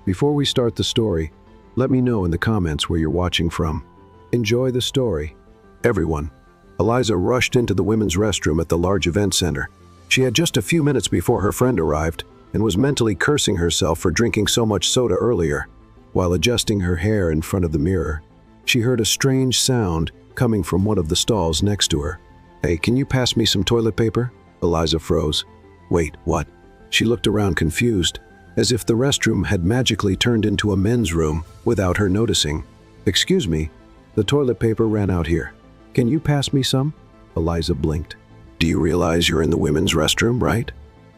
Before we start the story, let me know in the comments where you're watching from. Enjoy the story. Everyone. Eliza rushed into the women's restroom at the large event center. She had just a few minutes before her friend arrived and was mentally cursing herself for drinking so much soda earlier. While adjusting her hair in front of the mirror, she heard a strange sound coming from one of the stalls next to her. "Hey, can you pass me some toilet paper?" Eliza froze. "Wait, what?" She looked around confused, as if the restroom had magically turned into a men's room without her noticing. "Excuse me, the toilet paper ran out here. Can you pass me some?" Eliza blinked. "Do you realize you're in the women's restroom, right?"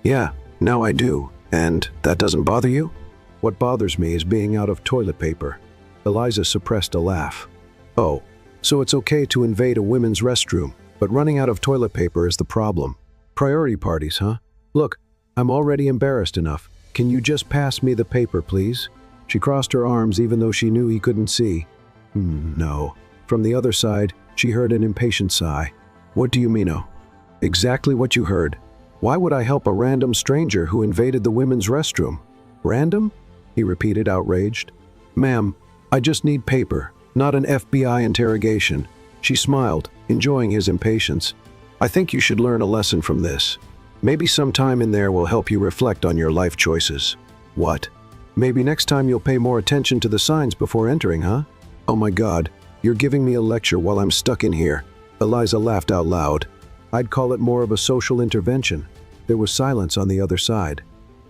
"Yeah, now I do. And that doesn't bother you?" "What bothers me is being out of toilet paper." Eliza suppressed a laugh. "Oh, so it's okay to invade a women's restroom, but running out of toilet paper is the problem. Priority parties, huh? Look, I'm already embarrassed enough. Can you just pass me the paper, please?" She crossed her arms even though she knew he couldn't see. No. From the other side, she heard an impatient sigh. "What do you mean, oh?" "Exactly what you heard. Why would I help a random stranger who invaded the women's restroom?" "Random?" he repeated, outraged. "Ma'am, I just need paper, not an FBI interrogation." She smiled, enjoying his impatience. "I think you should learn a lesson from this. Maybe some time in there will help you reflect on your life choices." "What?" "Maybe next time you'll pay more attention to the signs before entering, huh?" "Oh my God, you're giving me a lecture while I'm stuck in here." Eliza laughed out loud. "I'd call it more of a social intervention." There was silence on the other side.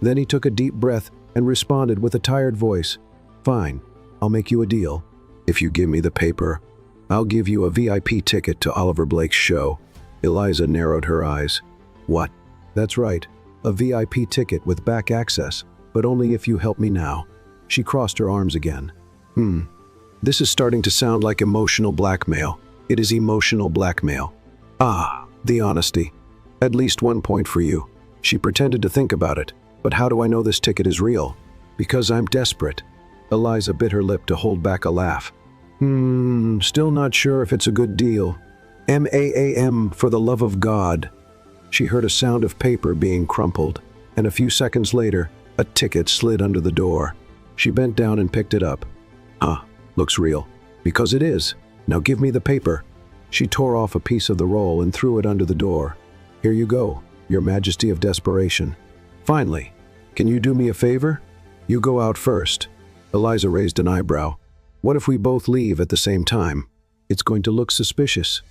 Then he took a deep breath and responded with a tired voice. "Fine, I'll make you a deal. If you give me the paper, I'll give you a VIP ticket to Oliver Blake's show." Eliza narrowed her eyes. "What?" "That's right, a VIP ticket with back access, but only if you help me now." She crossed her arms again. This is starting to sound like emotional blackmail. It is emotional blackmail. Ah, the honesty. At least 1 point for you. She pretended to think about it. "But how do I know this ticket is real?" "Because I'm desperate." Eliza bit her lip to hold back a laugh. Still not sure if it's a good deal. MAAM, for the love of God." She heard a sound of paper being crumpled, and a few seconds later, a ticket slid under the door. She bent down and picked it up. Looks real." "Because it is. Now give me the paper." She tore off a piece of the roll and threw it under the door. "Here you go, Your Majesty of Desperation." "Finally. Can you do me a favor?" "You go out first." Eliza raised an eyebrow. "What if we both leave at the same time? It's going to look suspicious."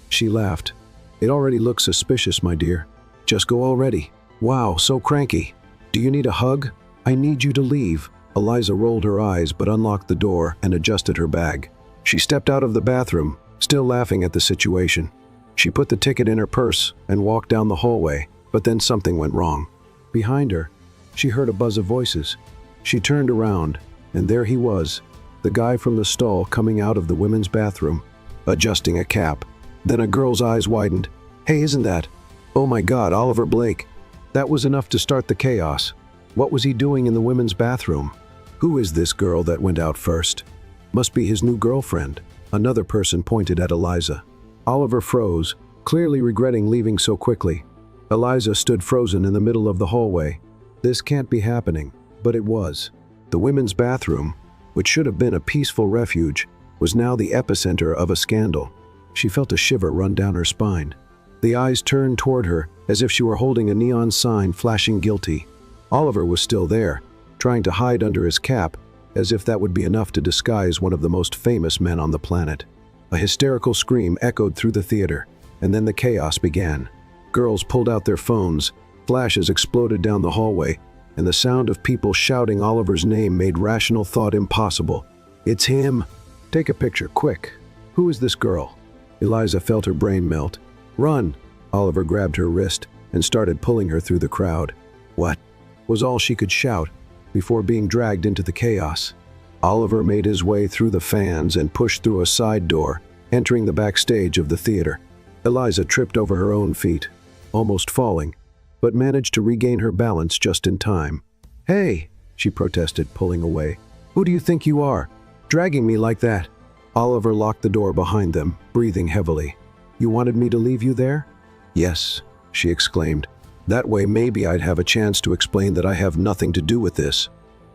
She laughed. "It already looks suspicious, my dear. Just go already." "Wow, so cranky. Do you need a hug? I need you to leave." Eliza rolled her eyes but unlocked the door and adjusted her bag. She stepped out of the bathroom, still laughing at the situation. She put the ticket in her purse and walked down the hallway, but then something went wrong. Behind her, she heard a buzz of voices. She turned around, and there he was, the guy from the stall coming out of the women's bathroom, adjusting a cap. Then a girl's eyes widened. "Hey, isn't that? Oh my God, Oliver Blake." That was enough to start the chaos. What was he doing in the women's bathroom? Who is this girl that went out first? Must be his new girlfriend. Another person pointed at Eliza. Oliver froze, clearly regretting leaving so quickly. Eliza stood frozen in the middle of the hallway. This can't be happening, but it was. The women's bathroom, which should have been a peaceful refuge, was now the epicenter of a scandal. She felt a shiver run down her spine. The eyes turned toward her as if she were holding a neon sign flashing guilty. Oliver was still there, trying to hide under his cap, as if that would be enough to disguise one of the most famous men on the planet. A hysterical scream echoed through the theater, and then the chaos began. Girls pulled out their phones, flashes exploded down the hallway, and the sound of people shouting Oliver's name made rational thought impossible. "It's him! Take a picture, quick! Who is this girl?" Eliza felt her brain melt. "Run!" Oliver grabbed her wrist and started pulling her through the crowd. "What?" was all she could shout before being dragged into the chaos. Oliver made his way through the fans and pushed through a side door, entering the backstage of the theater. Eliza tripped over her own feet, almost falling, but managed to regain her balance just in time. "Hey," she protested, pulling away. "Who do you think you are, dragging me like that?" Oliver locked the door behind them, breathing heavily. "You wanted me to leave you there?" "Yes," she exclaimed. "That way maybe I'd have a chance to explain that I have nothing to do with this."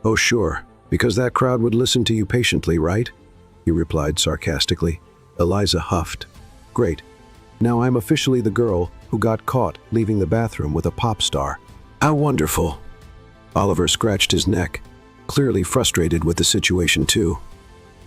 "Oh sure, Because that crowd would listen to you patiently, right? He replied sarcastically. Eliza huffed. Great. Now I'm officially the girl who got caught leaving the bathroom with a pop star. How wonderful. Oliver scratched his neck, clearly frustrated with the situation too.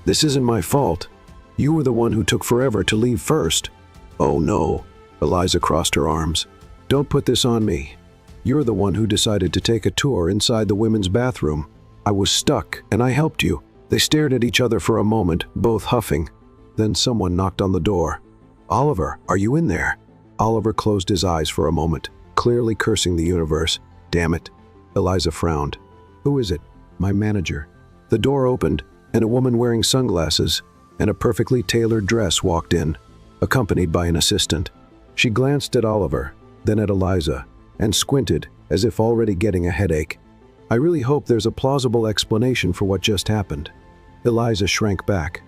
This isn't my fault. You were the one who took forever to leave first. Oh no. Eliza crossed her arms. Don't put this on me. You're the one who decided to take a tour inside the women's bathroom. I was stuck, and I helped you. They stared at each other for a moment, both huffing. Then someone knocked on the door. Oliver, are you in there? Oliver closed his eyes for a moment, clearly cursing the universe. Damn it. Eliza frowned. Who is it? My manager. The door opened, and a woman wearing sunglasses and a perfectly tailored dress walked in, accompanied by an assistant. She glanced at Oliver, then at Eliza, and squinted as if already getting a headache. I really hope there's a plausible explanation for what just happened. Eliza shrank back.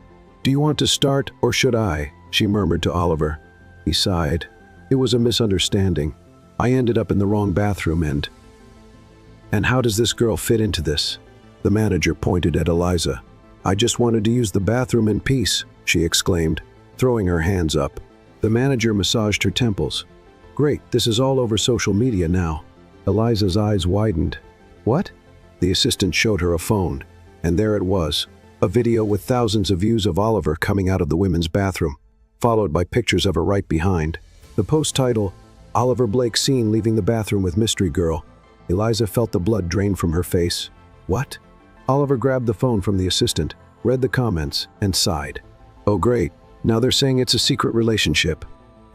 Do you want to start, or should I? She murmured to Oliver. He sighed. It was a misunderstanding. I ended up in the wrong bathroom and how does this girl fit into this? The manager pointed at Eliza. I just wanted to use the bathroom in peace, she exclaimed, throwing her hands up. The manager massaged her temples. Great, this is all over social media now. Eliza's eyes widened. What? The assistant showed her a phone, and there it was, a video with thousands of views of Oliver coming out of the women's bathroom, followed by pictures of her right behind. The post title, Oliver Blake seen leaving the bathroom with mystery girl. Eliza felt the blood drain from her face. What? Oliver grabbed the phone from the assistant, read the comments, and sighed. Oh great, now they're saying it's a secret relationship.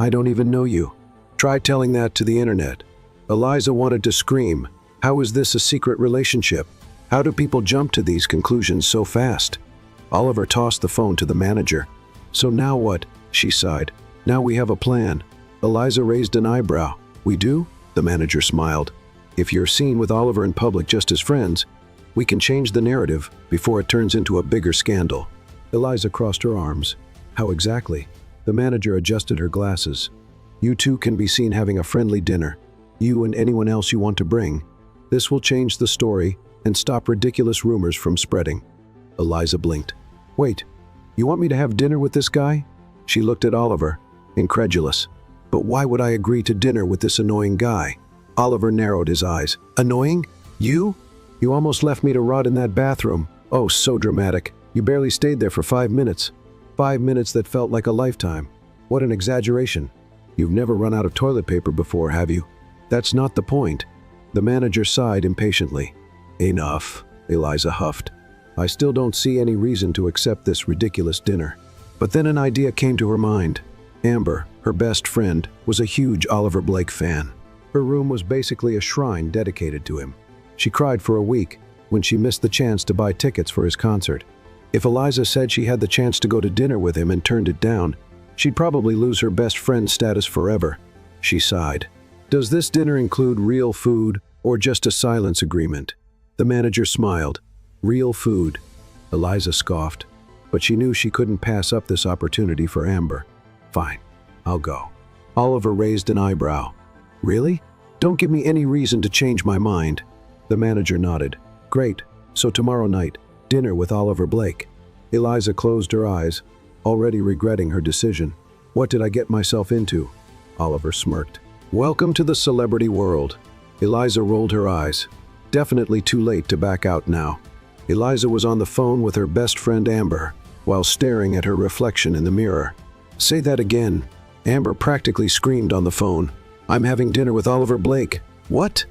I don't even know you. Try telling that to the internet. Eliza wanted to scream. How is this a secret relationship? How do people jump to these conclusions so fast? Oliver tossed the phone to the manager. So now what? She sighed. Now we have a plan. Eliza raised an eyebrow. We do? The manager smiled. If you're seen with Oliver in public just as friends, we can change the narrative before it turns into a bigger scandal. Eliza crossed her arms. How exactly? The manager adjusted her glasses. You two can be seen having a friendly dinner. You and anyone else you want to bring. This will change the story and stop ridiculous rumors from spreading. Eliza blinked. Wait, you want me to have dinner with this guy? She looked at Oliver, incredulous. But why would I agree to dinner with this annoying guy? Oliver narrowed his eyes. Annoying? You? You almost left me to rot in that bathroom. Oh, so dramatic. You barely stayed there for 5 minutes. 5 minutes that felt like a lifetime. What an exaggeration. You've never run out of toilet paper before, have you? That's not the point. The manager sighed impatiently. Enough, Eliza huffed. I still don't see any reason to accept this ridiculous dinner. But then an idea came to her mind. Amber, her best friend, was a huge Oliver Blake fan. Her room was basically a shrine dedicated to him. She cried for a week when she missed the chance to buy tickets for his concert. If Eliza said she had the chance to go to dinner with him and turned it down, she'd probably lose her best friend status forever. She sighed. Does this dinner include real food or just a silence agreement? The manager smiled. Real food. Eliza scoffed, but she knew she couldn't pass up this opportunity for Amber. Fine, I'll go. Oliver raised an eyebrow. Really? Don't give me any reason to change my mind. The manager nodded. Great, so tomorrow night, dinner with Oliver Blake. Eliza closed her eyes, already regretting her decision. What did I get myself into? Oliver smirked. Welcome to the celebrity world. Eliza rolled her eyes. Definitely too late to back out now. Eliza was on the phone with her best friend Amber, while staring at her reflection in the mirror. Say that again. Amber practically screamed on the phone. I'm having dinner with Oliver Blake. What?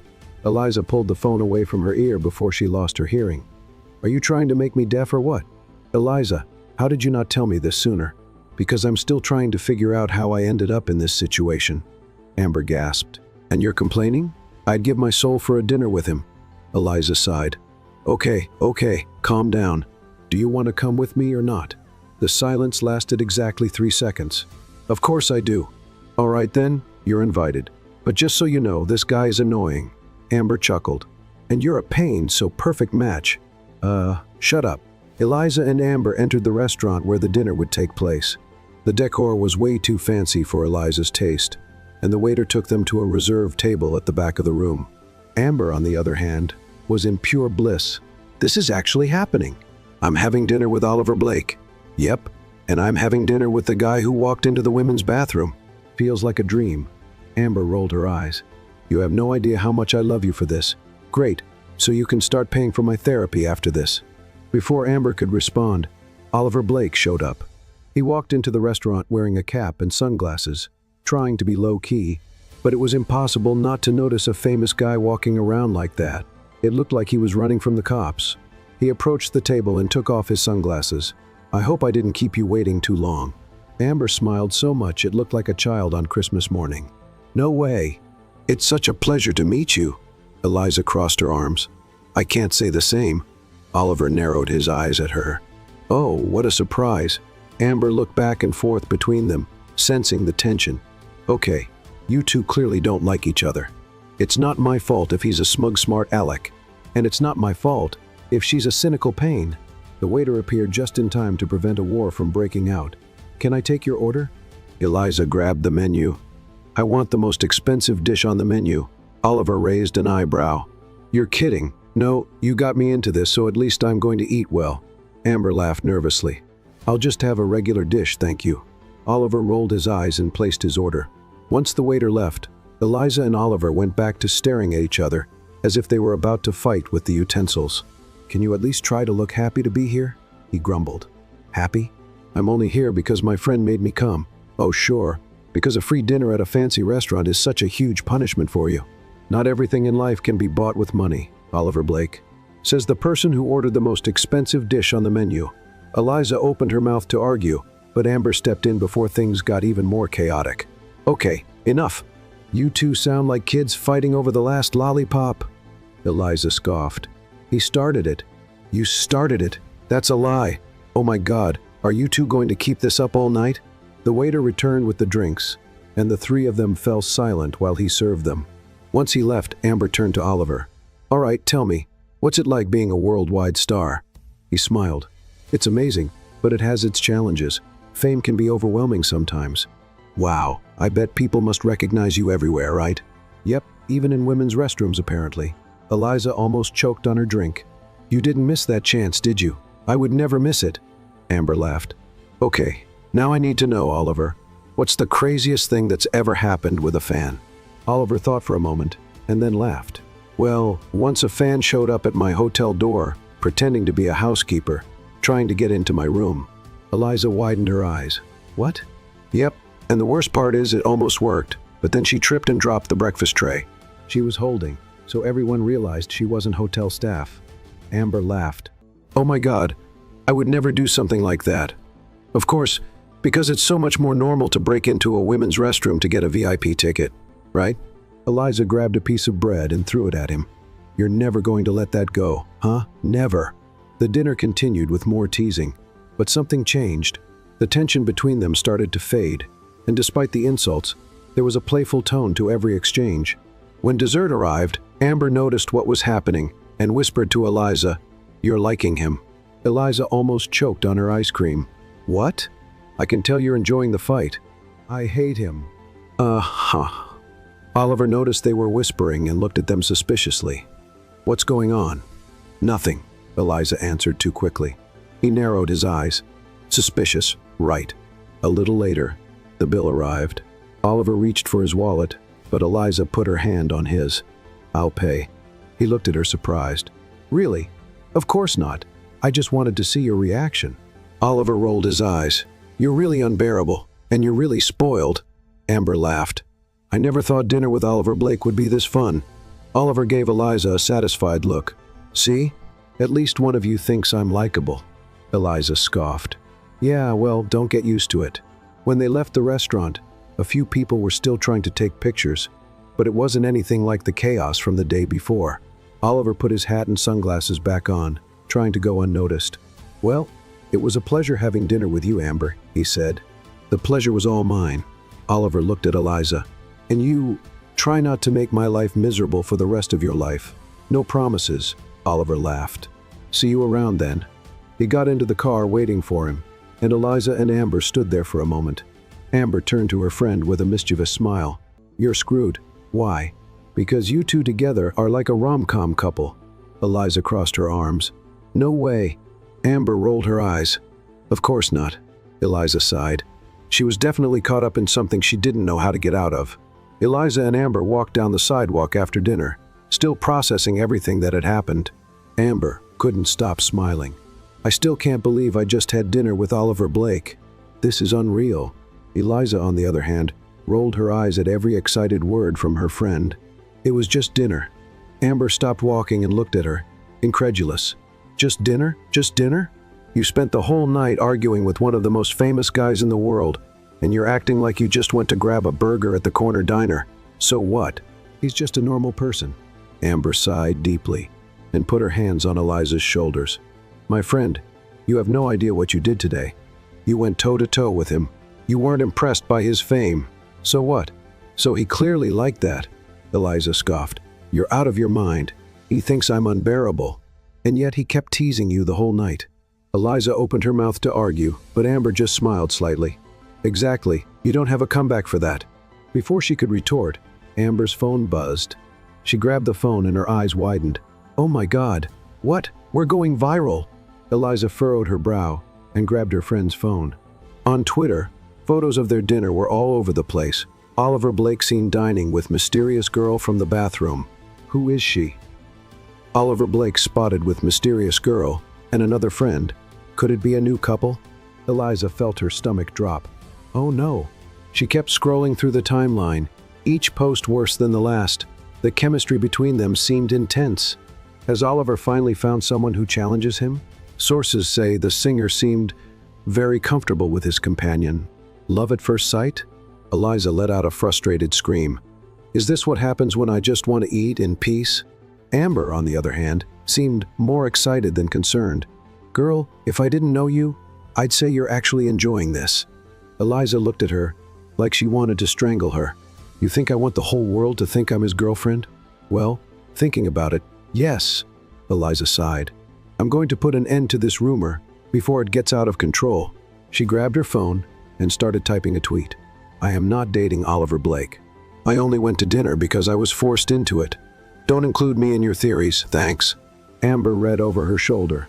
Eliza pulled the phone away from her ear before she lost her hearing. Are you trying to make me deaf or what? Eliza, how did you not tell me this sooner? Because I'm still trying to figure out how I ended up in this situation. Amber gasped. And you're complaining? I'd give my soul for a dinner with him. Eliza sighed. Okay, calm down. Do you want to come with me or not? The silence lasted exactly 3 seconds. Of course I do. All right then, you're invited. But just so you know, this guy is annoying. Amber chuckled. And you're a pain, so perfect match. Shut up. Eliza and Amber entered the restaurant where the dinner would take place. The decor was way too fancy for Eliza's taste, and the waiter took them to a reserved table at the back of the room. Amber, on the other hand, was in pure bliss. This is actually happening. I'm having dinner with Oliver Blake. Yep, and I'm having dinner with the guy who walked into the women's bathroom. Feels like a dream. Amber rolled her eyes. You have no idea how much I love you for this. Great, so you can start paying for my therapy after this. Before Amber could respond, Oliver Blake showed up. He walked into the restaurant wearing a cap and sunglasses, trying to be low-key, but it was impossible not to notice a famous guy walking around like that. It looked like he was running from the cops. He approached the table and took off his sunglasses. I hope I didn't keep you waiting too long. Amber smiled so much it looked like a child on Christmas morning. No way. It's such a pleasure to meet you. Eliza crossed her arms. I can't say the same. Oliver narrowed his eyes at her. Oh, what a surprise. Amber looked back and forth between them, sensing the tension. Okay, you two clearly don't like each other. It's not my fault if he's a smug smart aleck, and it's not my fault if she's a cynical pain. The waiter appeared just in time to prevent a war from breaking out. Can I take your order? Eliza grabbed the menu. I want the most expensive dish on the menu. Oliver raised an eyebrow. You're kidding. No, you got me into this, so at least I'm going to eat well. Amber laughed nervously. I'll just have a regular dish, thank you. Oliver rolled his eyes and placed his order. Once the waiter left, Eliza and Oliver went back to staring at each other, as if they were about to fight with the utensils. Can you at least try to look happy to be here? He grumbled. Happy? I'm only here because my friend made me come. Oh, sure, because a free dinner at a fancy restaurant is such a huge punishment for you. Not everything in life can be bought with money, Oliver Blake. Says the person who ordered the most expensive dish on the menu. Eliza opened her mouth to argue, but Amber stepped in before things got even more chaotic. Okay, enough. You two sound like kids fighting over the last lollipop. Eliza scoffed. He started it. You started it. That's a lie. Oh my God, are you two going to keep this up all night? The waiter returned with the drinks, and the three of them fell silent while he served them. Once he left, Amber turned to Oliver. All right, tell me, what's it like being a worldwide star? He smiled. It's amazing, but it has its challenges. Fame can be overwhelming sometimes. Wow, I bet people must recognize you everywhere, right? Yep, even in women's restrooms apparently. Eliza almost choked on her drink. You didn't miss that chance, did you? I would never miss it. Amber laughed. Okay, now I need to know, Oliver. What's the craziest thing that's ever happened with a fan? Oliver thought for a moment, and then laughed. Well, once a fan showed up at my hotel door, pretending to be a housekeeper, trying to get into my room. Eliza widened her eyes. What? Yep, and the worst part is it almost worked, but then she tripped and dropped the breakfast tray. She was holding, so everyone realized she wasn't hotel staff. Amber laughed. Oh my God, I would never do something like that. Of course, because it's so much more normal to break into a women's restroom to get a VIP ticket, right? Eliza grabbed a piece of bread and threw it at him. You're never going to let that go, huh? Never. The dinner continued with more teasing, but something changed. The tension between them started to fade, and despite the insults, there was a playful tone to every exchange. When dessert arrived, Amber noticed what was happening and whispered to Eliza, You're liking him. Eliza almost choked on her ice cream. What? I can tell you're enjoying the fight. I hate him. Uh-huh. Oliver noticed they were whispering and looked at them suspiciously. What's going on? Nothing, Eliza answered too quickly. He narrowed his eyes. Suspicious, right. A little later, the bill arrived. Oliver reached for his wallet, but Eliza put her hand on his. I'll pay. He looked at her surprised. Really? Of course not. I just wanted to see your reaction. Oliver rolled his eyes. You're really unbearable, and you're really spoiled. Amber laughed. I never thought dinner with Oliver Blake would be this fun. Oliver gave Eliza a satisfied look. See? At least one of you thinks I'm likable. Eliza scoffed. Yeah, well, don't get used to it. When they left the restaurant, a few people were still trying to take pictures, but it wasn't anything like the chaos from the day before. Oliver put his hat and sunglasses back on, trying to go unnoticed. Well, it was a pleasure having dinner with you, Amber, he said. The pleasure was all mine. Oliver looked at Eliza. And you, try not to make my life miserable for the rest of your life. No promises, Oliver laughed. See you around then. He got into the car waiting for him, and Eliza and Amber stood there for a moment. Amber turned to her friend with a mischievous smile. You're screwed. Why? Because you two together are like a rom-com couple. Eliza crossed her arms. No way. Amber rolled her eyes. Of course not. Eliza sighed. She was definitely caught up in something she didn't know how to get out of. Eliza and Amber walked down the sidewalk after dinner, still processing everything that had happened. Amber couldn't stop smiling. I still can't believe I just had dinner with Oliver Blake. This is unreal. Eliza, on the other hand, rolled her eyes at every excited word from her friend. It was just dinner. Amber stopped walking and looked at her, incredulous. Just dinner? Just dinner? You spent the whole night arguing with one of the most famous guys in the world, and you're acting like you just went to grab a burger at the corner diner. So what? He's just a normal person. Amber sighed deeply and put her hands on Eliza's shoulders. My friend, you have no idea what you did today. You went toe-to-toe with him. You weren't impressed by his fame. So what? So he clearly liked that. Eliza scoffed. You're out of your mind. He thinks I'm unbearable. And yet he kept teasing you the whole night. Eliza opened her mouth to argue, but Amber just smiled slightly. Exactly. You don't have a comeback for that. Before she could retort, Amber's phone buzzed. She grabbed the phone and her eyes widened. Oh my God. What? We're going viral. Eliza furrowed her brow and grabbed her friend's phone. On Twitter, photos of their dinner were all over the place. Oliver Blake seen dining with mysterious girl from the bathroom. Who is she? Oliver Blake spotted with mysterious girl and another friend. Could it be a new couple? Eliza felt her stomach drop. Oh no. She kept scrolling through the timeline, each post worse than the last. The chemistry between them seemed intense. Has Oliver finally found someone who challenges him? Sources say the singer seemed very comfortable with his companion. Love at first sight? Eliza let out a frustrated scream. Is this what happens when I just want to eat in peace? Amber, on the other hand, seemed more excited than concerned. Girl, if I didn't know you, I'd say you're actually enjoying this. Eliza looked at her like she wanted to strangle her. You think I want the whole world to think I'm his girlfriend? Well, thinking about it, yes. Eliza sighed. I'm going to put an end to this rumor before it gets out of control. She grabbed her phone and started typing a tweet. I am not dating Oliver Blake. I only went to dinner because I was forced into it. Don't include me in your theories, thanks. Amber read over her shoulder.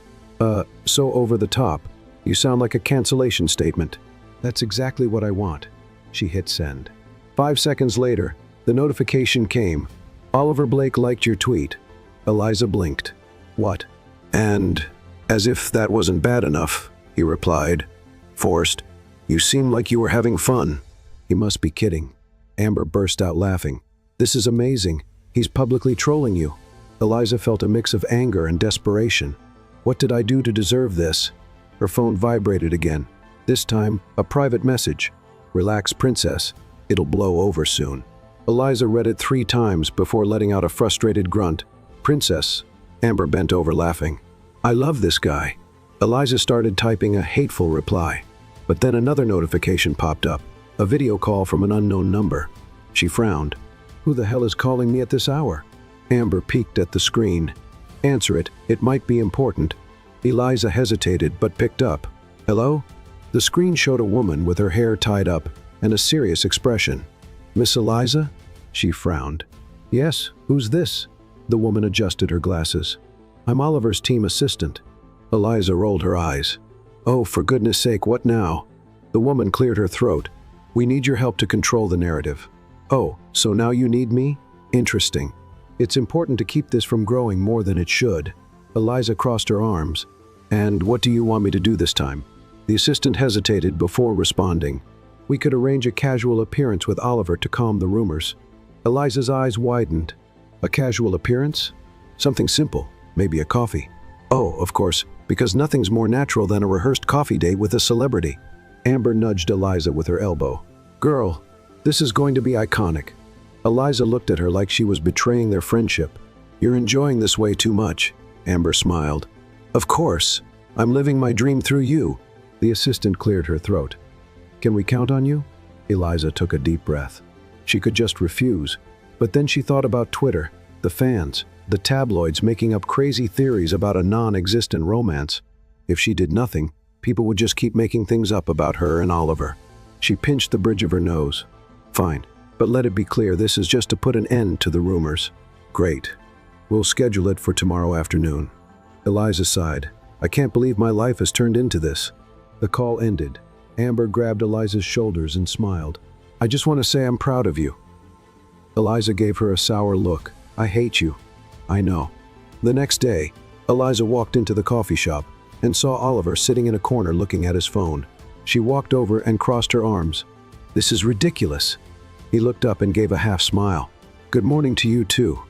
So over the top. You sound like a cancellation statement. That's exactly what I want. She hit send. 5 seconds later, the notification came. Oliver Blake liked your tweet. Eliza blinked. What? And, as if that wasn't bad enough, he replied. Forced. You seem like you were having fun. He must be kidding. Amber burst out laughing. This is amazing. He's publicly trolling you. Eliza felt a mix of anger and desperation. What did I do to deserve this? Her phone vibrated again. This time, a private message. Relax, princess. It'll blow over soon. Eliza read it 3 times before letting out a frustrated grunt. Princess. Amber bent over laughing. I love this guy. Eliza started typing a hateful reply. But then another notification popped up. A video call from an unknown number. She frowned. Who the hell is calling me at this hour? Amber peeked at the screen. Answer it. It might be important. Eliza hesitated but picked up. Hello? The screen showed a woman with her hair tied up and a serious expression. Miss Eliza? She frowned. Yes, who's this? The woman adjusted her glasses. I'm Oliver's team assistant. Eliza rolled her eyes. Oh, for goodness sake, what now? The woman cleared her throat. We need your help to control the narrative. Oh, so now you need me? Interesting. It's important to keep this from growing more than it should. Eliza crossed her arms. And what do you want me to do this time? The assistant hesitated before responding. We could arrange a casual appearance with Oliver to calm the rumors. Eliza's eyes widened. A casual appearance? Something simple, maybe a coffee. Oh, of course, because nothing's more natural than a rehearsed coffee date with a celebrity. Amber nudged Eliza with her elbow. Girl, this is going to be iconic. Eliza looked at her like she was betraying their friendship. You're enjoying this way too much, Amber smiled. Of course, I'm living my dream through you. The assistant cleared her throat. Can we count on you? Eliza took a deep breath. She could just refuse. But then she thought about Twitter, the fans, the tabloids making up crazy theories about a non-existent romance. If she did nothing, people would just keep making things up about her and Oliver. She pinched the bridge of her nose. Fine, but let it be clear this is just to put an end to the rumors. Great. We'll schedule it for tomorrow afternoon. Eliza sighed. I can't believe my life has turned into this. The call ended. Amber grabbed Eliza's shoulders and smiled. I just want to say I'm proud of you. Eliza gave her a sour look. I hate you. I know. The next day, Eliza walked into the coffee shop and saw Oliver sitting in a corner looking at his phone. She walked over and crossed her arms. This is ridiculous. He looked up and gave a half smile. Good morning to you too.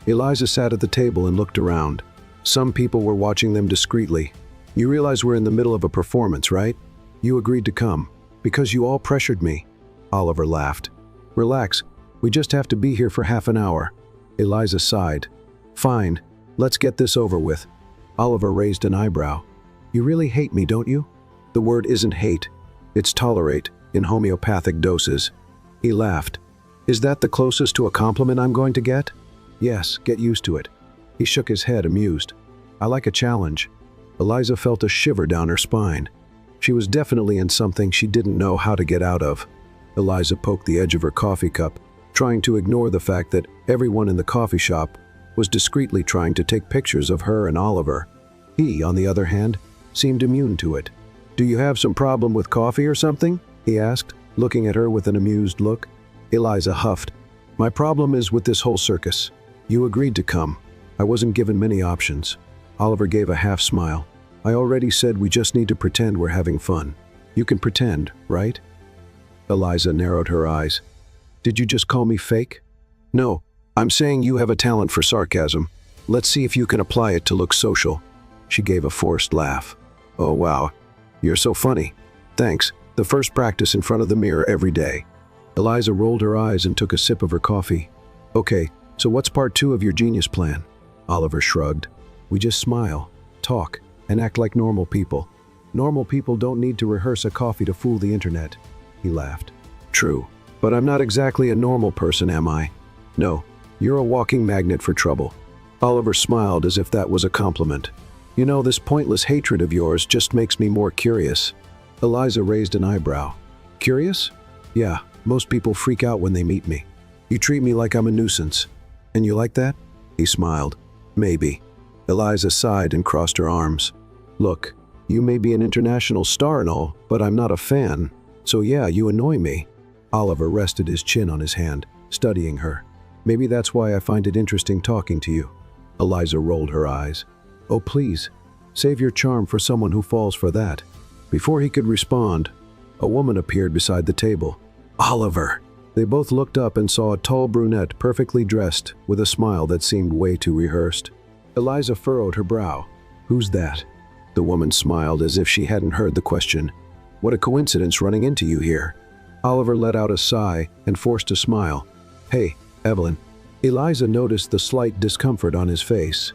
Eliza sat at the table and looked around. Some people were watching them discreetly. You realize we're in the middle of a performance, right? You agreed to come, because you all pressured me. Oliver laughed. Relax, we just have to be here for half an hour. Eliza sighed. Fine, let's get this over with. Oliver raised an eyebrow. You really hate me, don't you? The word isn't hate, it's tolerate, in homeopathic doses. He laughed. Is that the closest to a compliment I'm going to get? Yes, get used to it. He shook his head, amused. I like a challenge. Eliza felt a shiver down her spine. She was definitely in something she didn't know how to get out of. Eliza poked the edge of her coffee cup, trying to ignore the fact that everyone in the coffee shop was discreetly trying to take pictures of her and Oliver. He, on the other hand, seemed immune to it. Do you have some problem with coffee or something? He asked, looking at her with an amused look. Eliza huffed. My problem is with this whole circus. You agreed to come. I wasn't given many options. Oliver gave a half smile. I already said we just need to pretend we're having fun. You can pretend, right? Eliza narrowed her eyes. Did you just call me fake? No, I'm saying you have a talent for sarcasm. Let's see if you can apply it to look social. She gave a forced laugh. Oh wow, you're so funny. Thanks, the first practice in front of the mirror every day. Eliza rolled her eyes and took a sip of her coffee. Okay, so what's part 2 of your genius plan? Oliver shrugged. We just smile, talk, and act like normal people. Normal people don't need to rehearse a coffee to fool the internet. He laughed. True, but I'm not exactly a normal person, am I? No, you're a walking magnet for trouble. Oliver smiled as if that was a compliment. You know, this pointless hatred of yours just makes me more curious. Eliza raised an eyebrow. Curious? Yeah, most people freak out when they meet me. You treat me like I'm a nuisance. And you like that? He smiled. Maybe. Eliza sighed and crossed her arms. Look, you may be an international star and all, but I'm not a fan. So yeah, you annoy me. Oliver rested his chin on his hand, studying her. Maybe that's why I find it interesting talking to you. Eliza rolled her eyes. Oh please, save your charm for someone who falls for that. Before he could respond, a woman appeared beside the table. Oliver! They both looked up and saw a tall brunette perfectly dressed, with a smile that seemed way too rehearsed. Eliza furrowed her brow. Who's that? The woman smiled as if she hadn't heard the question. What a coincidence running into you here. Oliver let out a sigh and forced a smile. Hey, Evelyn. Eliza noticed the slight discomfort on his face.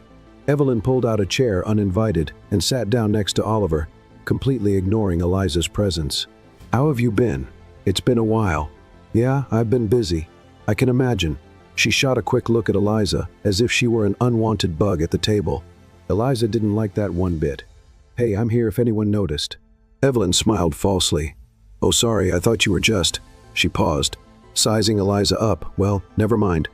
Evelyn pulled out a chair uninvited and sat down next to Oliver, completely ignoring Eliza's presence. How have you been? It's been a while. Yeah, I've been busy. I can imagine. She shot a quick look at Eliza, as if she were an unwanted bug at the table. Eliza didn't like that one bit. Hey, I'm here if anyone noticed. Evelyn smiled falsely. Oh, sorry, I thought you were just... She paused, sizing Eliza up. Well, never mind.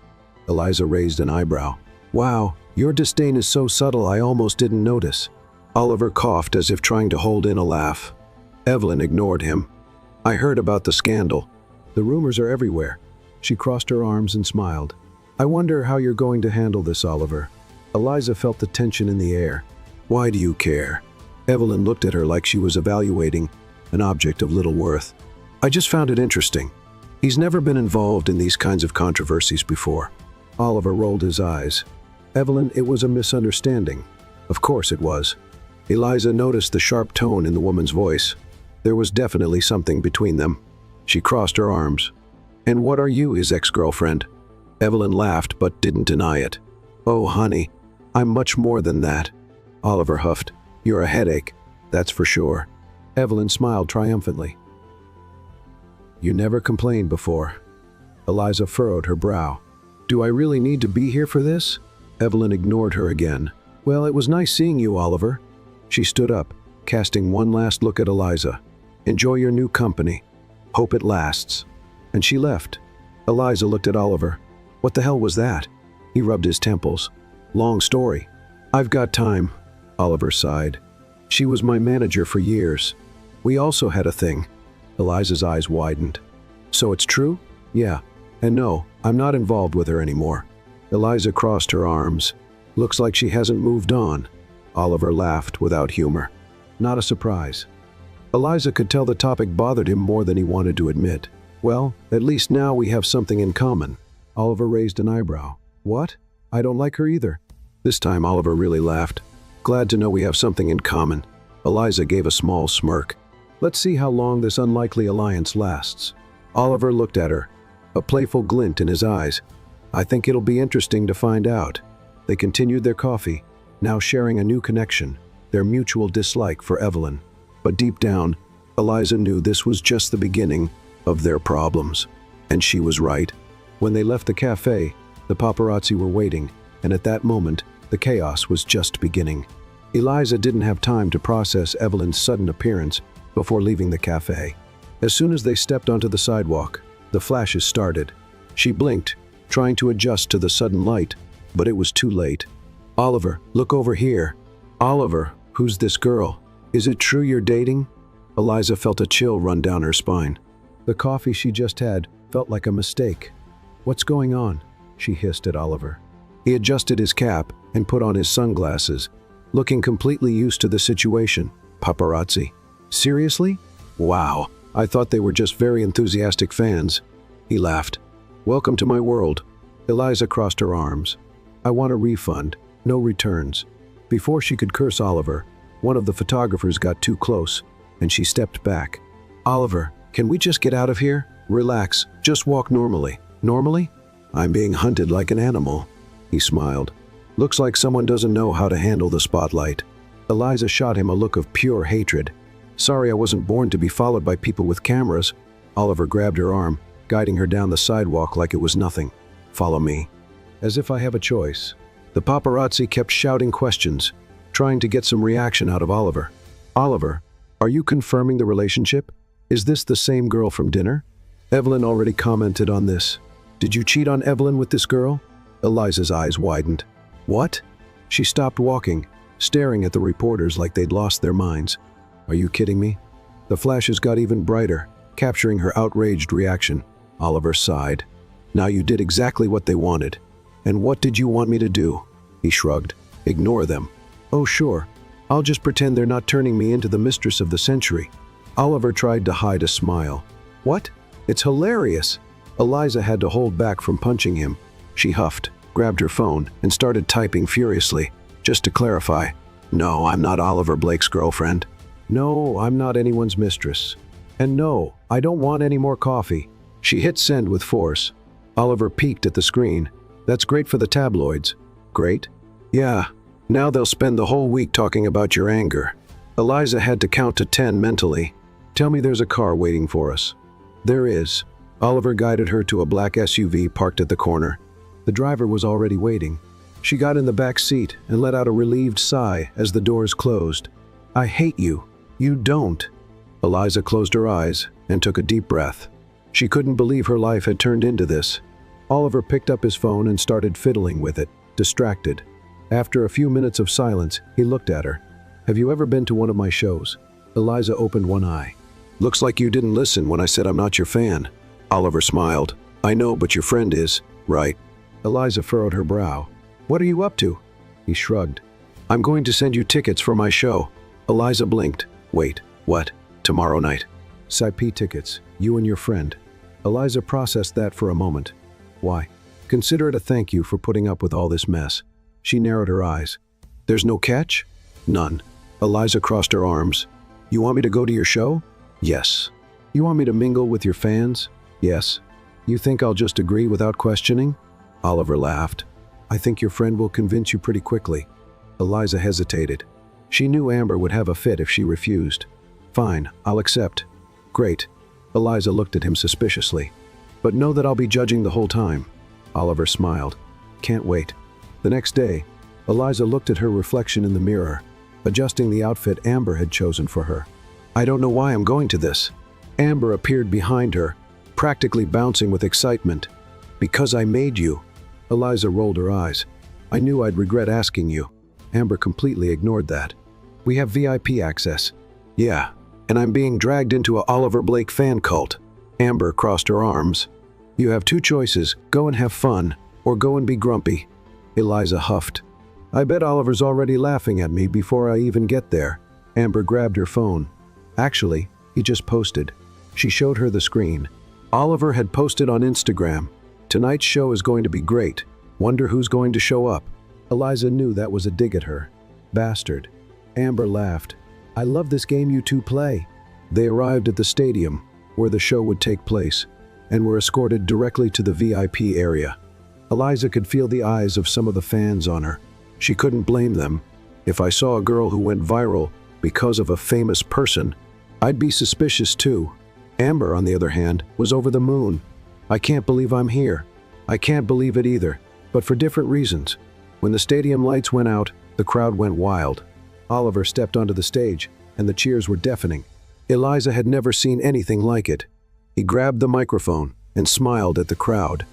Eliza raised an eyebrow. Wow, your disdain is so subtle I almost didn't notice. Oliver coughed as if trying to hold in a laugh. Evelyn ignored him. I heard about the scandal. The rumors are everywhere. She crossed her arms and smiled. I wonder how you're going to handle this, Oliver. Eliza felt the tension in the air. Why do you care? Evelyn looked at her like she was evaluating an object of little worth. I just found it interesting. He's never been involved in these kinds of controversies before. Oliver rolled his eyes. Evelyn, it was a misunderstanding. Of course it was. Eliza noticed the sharp tone in the woman's voice. There was definitely something between them. She crossed her arms. And what are you, his ex-girlfriend? Evelyn laughed but didn't deny it. Oh, honey, I'm much more than that. Oliver huffed. You're a headache, that's for sure. Evelyn smiled triumphantly. You never complained before. Eliza furrowed her brow. Do I really need to be here for this? Evelyn ignored her again. Well, it was nice seeing you, Oliver. She stood up, casting one last look at Eliza. Enjoy your new company. Hope it lasts. And she left. Eliza looked at Oliver. What the hell was that? He rubbed his temples. Long story. I've got time. Oliver sighed. She was my manager for years. We also had a thing. Eliza's eyes widened. So it's true? Yeah. And no, I'm not involved with her anymore. Eliza crossed her arms. Looks like she hasn't moved on. Oliver laughed without humor. Not a surprise. Eliza could tell the topic bothered him more than he wanted to admit. Well, at least now we have something in common. Oliver raised an eyebrow. What? I don't like her either. This time Oliver really laughed. Glad to know we have something in common. Eliza gave a small smirk. Let's see how long this unlikely alliance lasts. Oliver looked at her, a playful glint in his eyes. I think it'll be interesting to find out. They continued their coffee, now sharing a new connection, their mutual dislike for Evelyn. But deep down, Eliza knew this was just the beginning of their problems. And she was right. When they left the cafe, the paparazzi were waiting, and at that moment, the chaos was just beginning. Eliza didn't have time to process Evelyn's sudden appearance before leaving the cafe. As soon as they stepped onto the sidewalk, the flashes started. She blinked, trying to adjust to the sudden light, but it was too late. Oliver, look over here. Oliver, who's this girl? Is it true you're dating? Eliza felt a chill run down her spine. The coffee she just had felt like a mistake. What's going on? She hissed at Oliver. He adjusted his cap and put on his sunglasses, looking completely used to the situation. Paparazzi. Seriously? Wow, I thought they were just very enthusiastic fans. He laughed. Welcome to my world. Eliza crossed her arms. I want a refund, no returns. Before she could curse Oliver, one of the photographers got too close, and she stepped back. Oliver, can we just get out of here? Relax, just walk normally. Normally? I'm being hunted like an animal. He smiled. Looks like someone doesn't know how to handle the spotlight. Eliza shot him a look of pure hatred. Sorry I wasn't born to be followed by people with cameras. Oliver grabbed her arm, guiding her down the sidewalk like it was nothing. Follow me. As if I have a choice. The paparazzi kept shouting questions, trying to get some reaction out of Oliver. Oliver, are you confirming the relationship? Is this the same girl from dinner? Evelyn already commented on this. Did you cheat on Evelyn with this girl? Eliza's eyes widened. What? She stopped walking, staring at the reporters like they'd lost their minds. Are you kidding me? The flashes got even brighter, capturing her outraged reaction. Oliver sighed. Now you did exactly what they wanted. And what did you want me to do? He shrugged. Ignore them. Oh sure, I'll just pretend they're not turning me into the mistress of the century. Oliver tried to hide a smile. What? It's hilarious. Eliza had to hold back from punching him. She huffed, grabbed her phone, and started typing furiously. Just to clarify, no, I'm not Oliver Blake's girlfriend. No, I'm not anyone's mistress. And no, I don't want any more coffee. She hit send with force. Oliver peeked at the screen. That's great for the tabloids. Great? Yeah. Now they'll spend the whole week talking about your anger. Eliza had to count to 10 mentally. Tell me there's a car waiting for us. There is. Oliver guided her to a black SUV parked at the corner. The driver was already waiting. She got in the back seat and let out a relieved sigh as the doors closed. I hate you. You don't. Eliza closed her eyes and took a deep breath. She couldn't believe her life had turned into this. Oliver picked up his phone and started fiddling with it, distracted. After a few minutes of silence, he looked at her. Have you ever been to one of my shows? Eliza opened one eye. Looks like you didn't listen when I said I'm not your fan. Oliver smiled. I know, but your friend is, right? Eliza furrowed her brow. What are you up to? He shrugged. I'm going to send you tickets for my show. Eliza blinked. Wait, what? Tomorrow night. Saipi tickets, you and your friend. Eliza processed that for a moment. Why? Consider it a thank you for putting up with all this mess. She narrowed her eyes. There's no catch? None. Eliza crossed her arms. You want me to go to your show? Yes. You want me to mingle with your fans? Yes. You think I'll just agree without questioning? Oliver laughed. I think your friend will convince you pretty quickly. Eliza hesitated. She knew Amber would have a fit if she refused. Fine, I'll accept. Great. Eliza looked at him suspiciously. But know that I'll be judging the whole time. Oliver smiled. Can't wait. The next day, Eliza looked at her reflection in the mirror, adjusting the outfit Amber had chosen for her. I don't know why I'm going to this. Amber appeared behind her, practically bouncing with excitement. Because I made you. Eliza rolled her eyes. I knew I'd regret asking you. Amber completely ignored that. We have VIP access. Yeah, and I'm being dragged into a Oliver Blake fan cult. Amber crossed her arms. You have two choices, go and have fun, or go and be grumpy. Eliza huffed. I bet Oliver's already laughing at me before I even get there. Amber grabbed her phone. Actually, he just posted. She showed her the screen. Oliver had posted on Instagram. Tonight's show is going to be great. Wonder who's going to show up. Eliza knew that was a dig at her. Bastard. Amber laughed. I love this game you two play. They arrived at the stadium, where the show would take place, and were escorted directly to the VIP area. Eliza could feel the eyes of some of the fans on her. She couldn't blame them. If I saw a girl who went viral because of a famous person, I'd be suspicious too. Amber, on the other hand, was over the moon. I can't believe I'm here. I can't believe it either, but for different reasons. When the stadium lights went out, the crowd went wild. Oliver stepped onto the stage, and the cheers were deafening. Eliza had never seen anything like it. He grabbed the microphone and smiled at the crowd.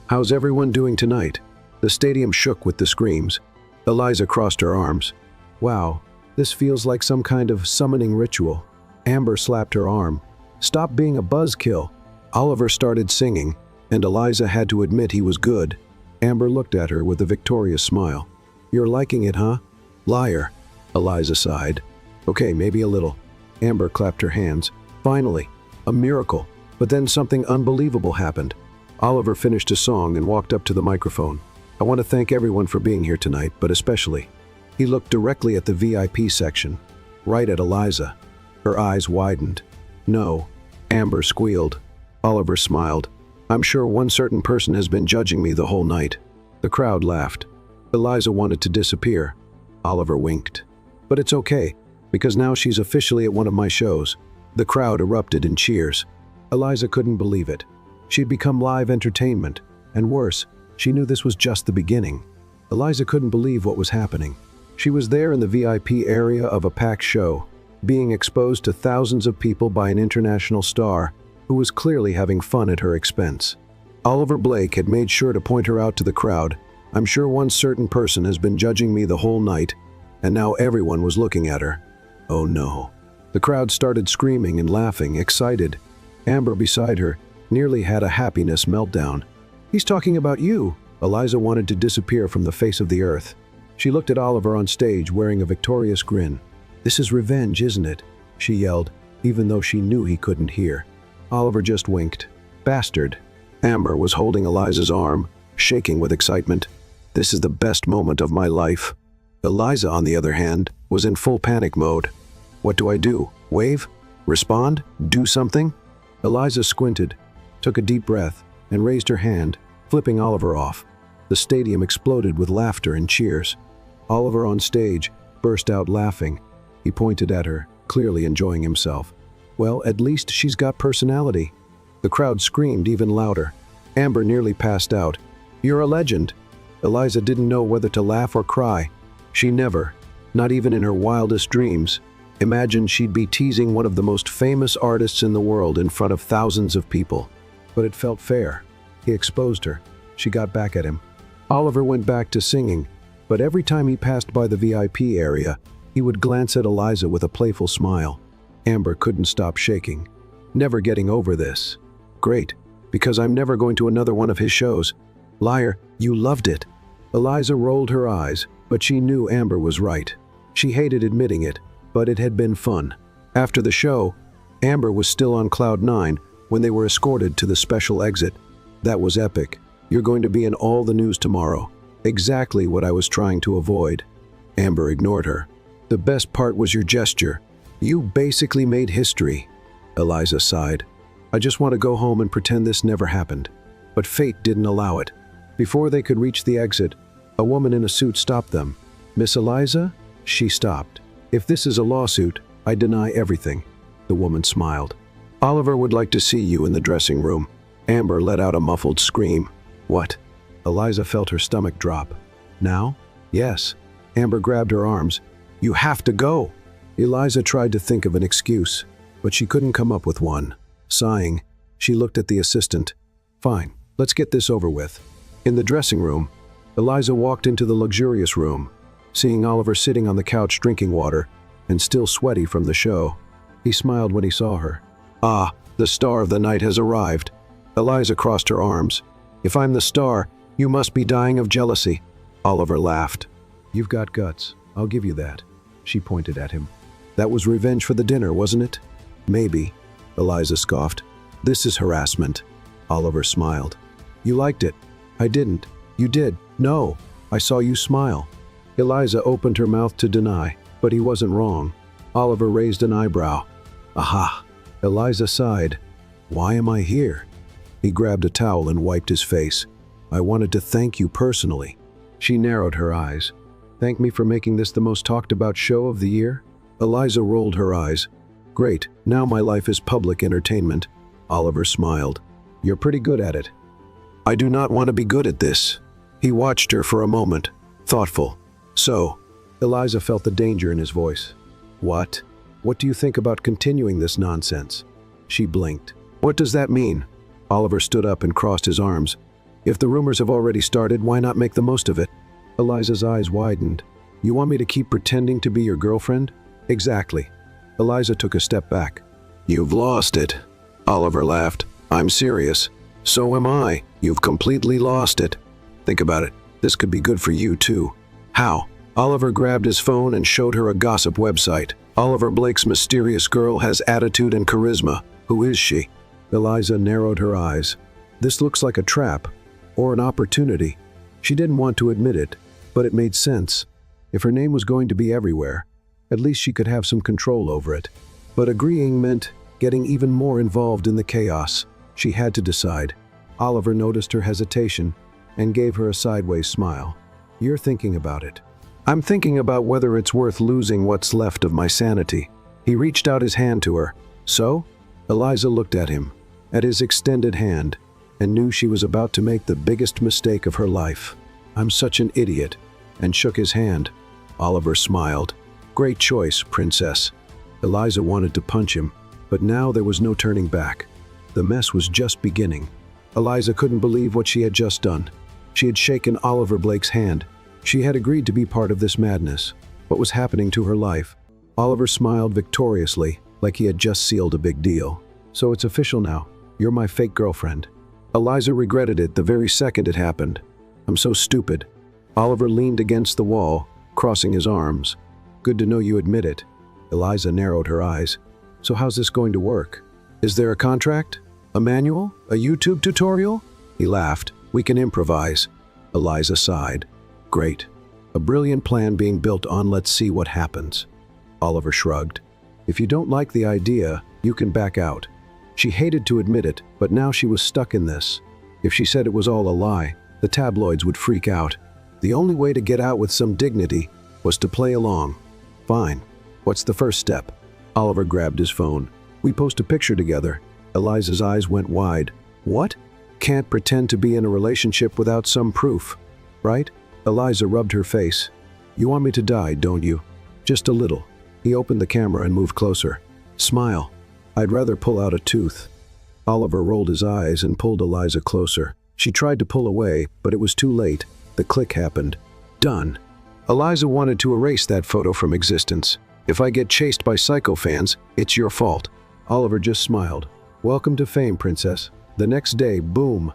How's everyone doing tonight? The stadium shook with the screams. Eliza crossed her arms. Wow, this feels like some kind of summoning ritual. Amber slapped her arm. Stop being a buzzkill. Oliver started singing, and Eliza had to admit he was good. Amber looked at her with a victorious smile. You're liking it, huh? Liar. Eliza sighed. Okay, maybe a little. Amber clapped her hands. Finally, a miracle. But then something unbelievable happened. Oliver finished a song and walked up to the microphone. I want to thank everyone for being here tonight, but especially. He looked directly at the VIP section, right at Eliza. Her eyes widened. No, Amber squealed. Oliver smiled. I'm sure one certain person has been judging me the whole night. The crowd laughed. Eliza wanted to disappear. Oliver winked. But it's okay, because now she's officially at one of my shows. The crowd erupted in cheers. Eliza couldn't believe it. She'd become live entertainment, and worse, she knew this was just the beginning. Eliza couldn't believe what was happening. She was there in the VIP area of a packed show, being exposed to thousands of people by an international star who was clearly having fun at her expense. Oliver Blake had made sure to point her out to the crowd. I'm sure one certain person has been judging me the whole night, and now everyone was looking at her. Oh no. The crowd started screaming and laughing, excited. Amber beside her nearly had a happiness meltdown. He's talking about you. Eliza wanted to disappear from the face of the earth. She looked at Oliver on stage wearing a victorious grin. This is revenge, isn't it? She yelled, even though she knew he couldn't hear. Oliver just winked. Bastard. Amber was holding Eliza's arm, shaking with excitement. This is the best moment of my life. Eliza, on the other hand, was in full panic mode. What do I do? Wave? Respond? Do something? Eliza squinted, took a deep breath, and raised her hand, flipping Oliver off. The stadium exploded with laughter and cheers. Oliver on stage burst out laughing. He pointed at her, clearly enjoying himself. Well, at least she's got personality. The crowd screamed even louder. Amber nearly passed out. You're a legend. Eliza didn't know whether to laugh or cry. She never, not even in her wildest dreams, imagined she'd be teasing one of the most famous artists in the world in front of thousands of people. But it felt fair. He exposed her. She got back at him. Oliver went back to singing, but every time he passed by the VIP area, he would glance at Eliza with a playful smile. Amber couldn't stop shaking. Never getting over this. Great, because I'm never going to another one of his shows. Liar, you loved it. Eliza rolled her eyes, but she knew Amber was right. She hated admitting it, but it had been fun. After the show, Amber was still on cloud 9 when they were escorted to the special exit. That was epic. You're going to be in all the news tomorrow. Exactly what I was trying to avoid. Amber ignored her. The best part was your gesture. You basically made history. Eliza sighed. I just want to go home and pretend this never happened. But fate didn't allow it. Before they could reach the exit, a woman in a suit stopped them. Miss Eliza? She stopped. If this is a lawsuit, I deny everything. The woman smiled. Oliver would like to see you in the dressing room. Amber let out a muffled scream. What? Eliza felt her stomach drop. Now? Yes. Amber grabbed her arms. You have to go. Eliza tried to think of an excuse, but she couldn't come up with one. Sighing, she looked at the assistant. Fine, let's get this over with. In the dressing room, Eliza walked into the luxurious room. Seeing Oliver sitting on the couch drinking water, and still sweaty from the show. He smiled when he saw her. "Ah, the star of the night has arrived." Eliza crossed her arms. "If I'm the star, you must be dying of jealousy." Oliver laughed. "You've got guts, I'll give you that." She pointed at him. "That was revenge for the dinner, wasn't it?" "Maybe," Eliza scoffed. "This is harassment." Oliver smiled. "You liked it." "I didn't." "You did." "No, I saw you smile." Eliza opened her mouth to deny, but he wasn't wrong. Oliver raised an eyebrow. "Aha!" Eliza sighed. "Why am I here?" He grabbed a towel and wiped his face. "I wanted to thank you personally." She narrowed her eyes. "Thank me for making this the most talked about show of the year?" Eliza rolled her eyes. "Great, now my life is public entertainment." Oliver smiled. "You're pretty good at it." "I do not want to be good at this." He watched her for a moment, thoughtful. "So," Eliza felt the danger in his voice. "What? What do you think about continuing this nonsense?" She blinked. "What does that mean?" Oliver stood up and crossed his arms. "If the rumors have already started, why not make the most of it?" Eliza's eyes widened. "You want me to keep pretending to be your girlfriend?" "Exactly." Eliza took a step back. "You've lost it." Oliver laughed. "I'm serious." "So am I. You've completely lost it. Think about it. This could be good for you, too." "How?" Oliver grabbed his phone and showed her a gossip website. "Oliver Blake's mysterious girl has attitude and charisma. Who is she?" Eliza narrowed her eyes. This looks like a trap, or an opportunity. She didn't want to admit it, but it made sense. If her name was going to be everywhere, at least she could have some control over it. But agreeing meant getting even more involved in the chaos. She had to decide. Oliver noticed her hesitation and gave her a sideways smile. "You're thinking about it." "I'm thinking about whether it's worth losing what's left of my sanity." He reached out his hand to her. "So?" Eliza looked at him, at his extended hand, and knew she was about to make the biggest mistake of her life. "I'm such an idiot," and shook his hand. Oliver smiled. "Great choice, princess." Eliza wanted to punch him, but now there was no turning back. The mess was just beginning. Eliza couldn't believe what she had just done. She had shaken Oliver Blake's hand. She had agreed to be part of this madness. What was happening to her life? Oliver smiled victoriously, like he had just sealed a big deal. "So it's official now. You're my fake girlfriend." Eliza regretted it the very second it happened. "I'm so stupid." Oliver leaned against the wall, crossing his arms. "Good to know you admit it." Eliza narrowed her eyes. "So how's this going to work? Is there a contract? A manual? A YouTube tutorial?" He laughed. "We can improvise." Eliza sighed. "Great. A brilliant plan being built on let's see what happens." Oliver shrugged. "If you don't like the idea, you can back out." She hated to admit it, but now she was stuck in this. If she said it was all a lie, the tabloids would freak out. The only way to get out with some dignity was to play along. "Fine. What's the first step?" Oliver grabbed his phone. "We post a picture together." Eliza's eyes went wide. "What?" "Can't pretend to be in a relationship without some proof, right?" Eliza rubbed her face. "You want me to die, don't you?" "Just a little." He opened the camera and moved closer. "Smile." "I'd rather pull out a tooth." Oliver rolled his eyes and pulled Eliza closer. She tried to pull away, but it was too late. The click happened. Done. Eliza wanted to erase that photo from existence. "If I get chased by psycho fans, it's your fault." Oliver just smiled. "Welcome to fame, princess." The next day, boom,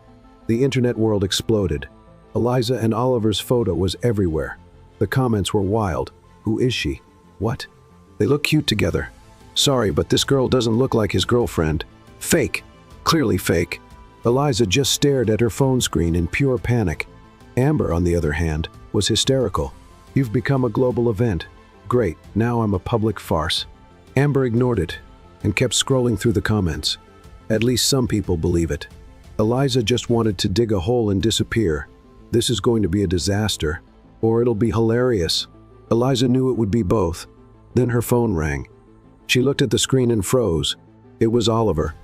the internet world exploded. Eliza and Oliver's photo was everywhere. The comments were wild. "Who is she? What? They look cute together. Sorry, but this girl doesn't look like his girlfriend. Fake. Clearly fake." Eliza just stared at her phone screen in pure panic. Amber, on the other hand, was hysterical. "You've become a global event. Great, now I'm a public farce." Amber ignored it and kept scrolling through the comments. At least some people believe it. Eliza just wanted to dig a hole and disappear. This is going to be a disaster, or it'll be hilarious. Eliza knew it would be both. Then her phone rang. She looked at the screen and froze. It was Oliver.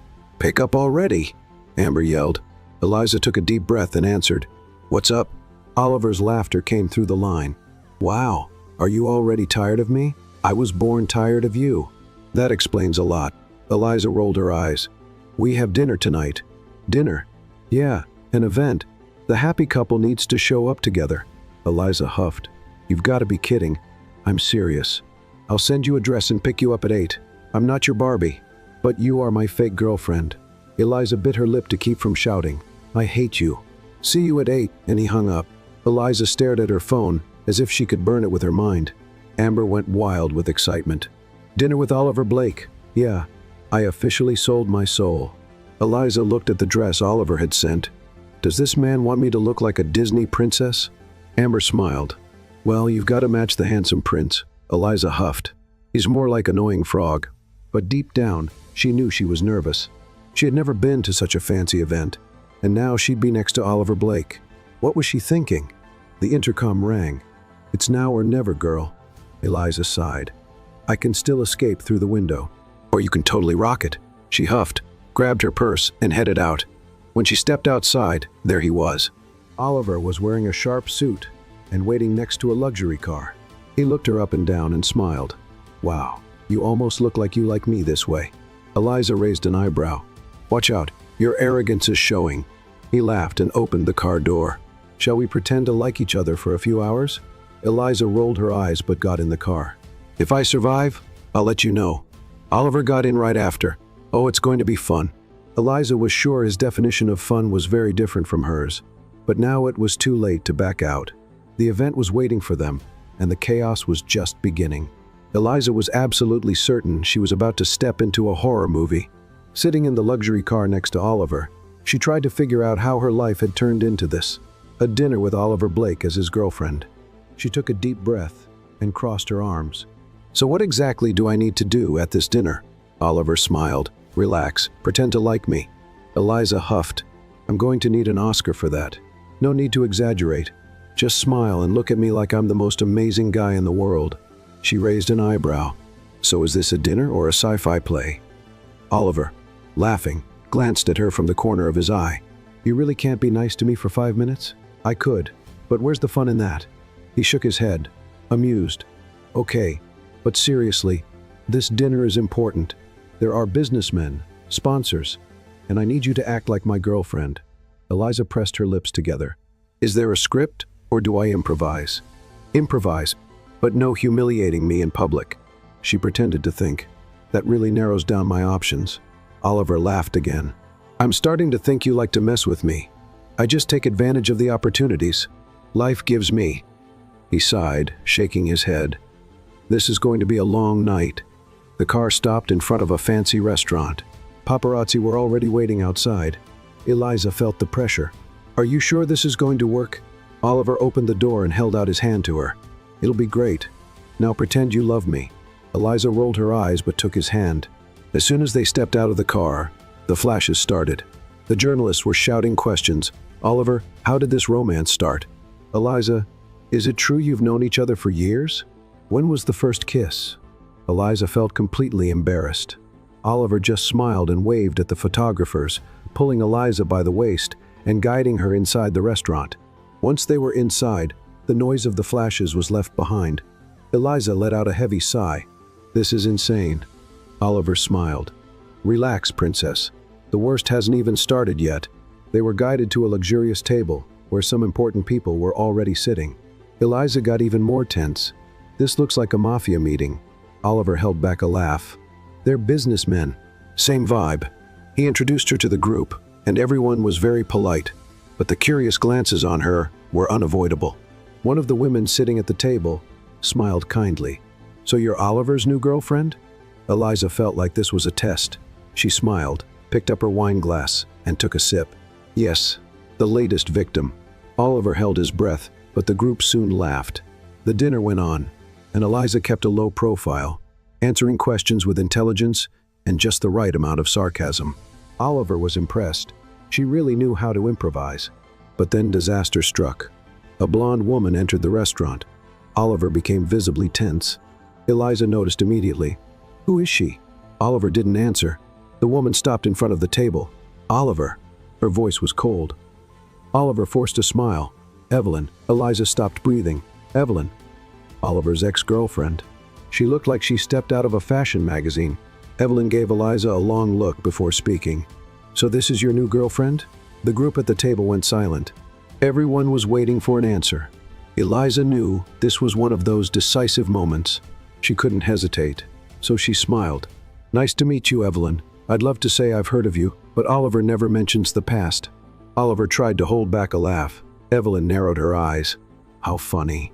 "Pick up already," Amber yelled. Eliza took a deep breath and answered. "What's up?" Oliver's laughter came through the line. "Wow, are you already tired of me? I was born tired of you." "That explains a lot." Eliza rolled her eyes. "We have dinner tonight." "Dinner?" "Yeah, an event. The happy couple needs to show up together." Eliza huffed. "You've got to be kidding." "I'm serious." I'll send you a dress and pick you up at 8. I'm not your Barbie, but you are my fake girlfriend." Eliza bit her lip to keep from shouting, "I hate you. See you at 8, and he hung up. Eliza stared at her phone as if she could burn it with her mind. Amber went wild with excitement. Dinner with Oliver Blake. Yeah, I officially sold my soul. Eliza looked at the dress Oliver had sent. Does this man want me to look like a Disney princess? Amber smiled. Well, you've got to match the handsome prince. Eliza huffed. He's more like annoying frog. But deep down, she knew she was nervous. She had never been to such a fancy event, and now she'd be next to Oliver Blake. What was she thinking? The intercom rang. It's now or never, girl. Eliza sighed. I can still escape through the window. Or you can totally rock it. She huffed, grabbed her purse, and headed out. When she stepped outside, there he was. Oliver was wearing a sharp suit and waiting next to a luxury car. He looked her up and down and smiled. Wow, you almost look like you like me this way. Eliza raised an eyebrow. Watch out, your arrogance is showing. He laughed and opened the car door. Shall we pretend to like each other for a few hours? Eliza rolled her eyes but got in the car. If I survive, I'll let you know. Oliver got in right after. Oh, it's going to be fun. Eliza was sure his definition of fun was very different from hers, but now it was too late to back out. The event was waiting for them, and the chaos was just beginning. Eliza was absolutely certain she was about to step into a horror movie. Sitting in the luxury car next to Oliver, she tried to figure out how her life had turned into this. A dinner with Oliver Blake as his girlfriend. She took a deep breath and crossed her arms. So what exactly do I need to do at this dinner? Oliver smiled. Relax, pretend to like me. Eliza huffed. I'm going to need an Oscar for that. No need to exaggerate. Just smile and look at me like I'm the most amazing guy in the world. She raised an eyebrow. So is this a dinner or a sci-fi play? Oliver, laughing, glanced at her from the corner of his eye. You really can't be nice to me for 5 minutes? I could, but where's the fun in that? He shook his head, amused. Okay, but seriously, this dinner is important. There are businessmen, sponsors, and I need you to act like my girlfriend. Eliza pressed her lips together. Is there a script, or do I improvise? Improvise, but no humiliating me in public. She pretended to think. That really narrows down my options. Oliver laughed again. I'm starting to think you like to mess with me. I just take advantage of the opportunities life gives me. He sighed, shaking his head. This is going to be a long night. The car stopped in front of a fancy restaurant. Paparazzi were already waiting outside. Eliza felt the pressure. Are you sure this is going to work? Oliver opened the door and held out his hand to her. It'll be great. Now pretend you love me. Eliza rolled her eyes but took his hand. As soon as they stepped out of the car, the flashes started. The journalists were shouting questions. Oliver, how did this romance start? Eliza, is it true you've known each other for years? When was the first kiss? Eliza felt completely embarrassed. Oliver just smiled and waved at the photographers, pulling Eliza by the waist and guiding her inside the restaurant. Once they were inside, the noise of the flashes was left behind. Eliza let out a heavy sigh. This is insane. Oliver smiled. Relax, princess. The worst hasn't even started yet. They were guided to a luxurious table where some important people were already sitting. Eliza got even more tense. This looks like a mafia meeting. Oliver held back a laugh. They're businessmen. Same vibe. He introduced her to the group, and everyone was very polite, but the curious glances on her were unavoidable. One of the women sitting at the table smiled kindly. So you're Oliver's new girlfriend? Eliza felt like this was a test. She smiled, picked up her wine glass, and took a sip. Yes, the latest victim. Oliver held his breath, but the group soon laughed. The dinner went on, and Eliza kept a low profile, answering questions with intelligence and just the right amount of sarcasm. Oliver was impressed. She really knew how to improvise. But then disaster struck. A blonde woman entered the restaurant. Oliver became visibly tense. Eliza noticed immediately. Who is she? Oliver didn't answer. The woman stopped in front of the table. Oliver. Her voice was cold. Oliver forced a smile. Evelyn. Eliza stopped breathing. Evelyn. Oliver's ex-girlfriend. She looked like she stepped out of a fashion magazine. Evelyn gave Eliza a long look before speaking. So this is your new girlfriend? The group at the table went silent. Everyone was waiting for an answer. Eliza knew this was one of those decisive moments. She couldn't hesitate, so she smiled. "Nice to meet you, Evelyn. I'd love to say I've heard of you, but Oliver never mentions the past." Oliver tried to hold back a laugh. Evelyn narrowed her eyes. "How funny.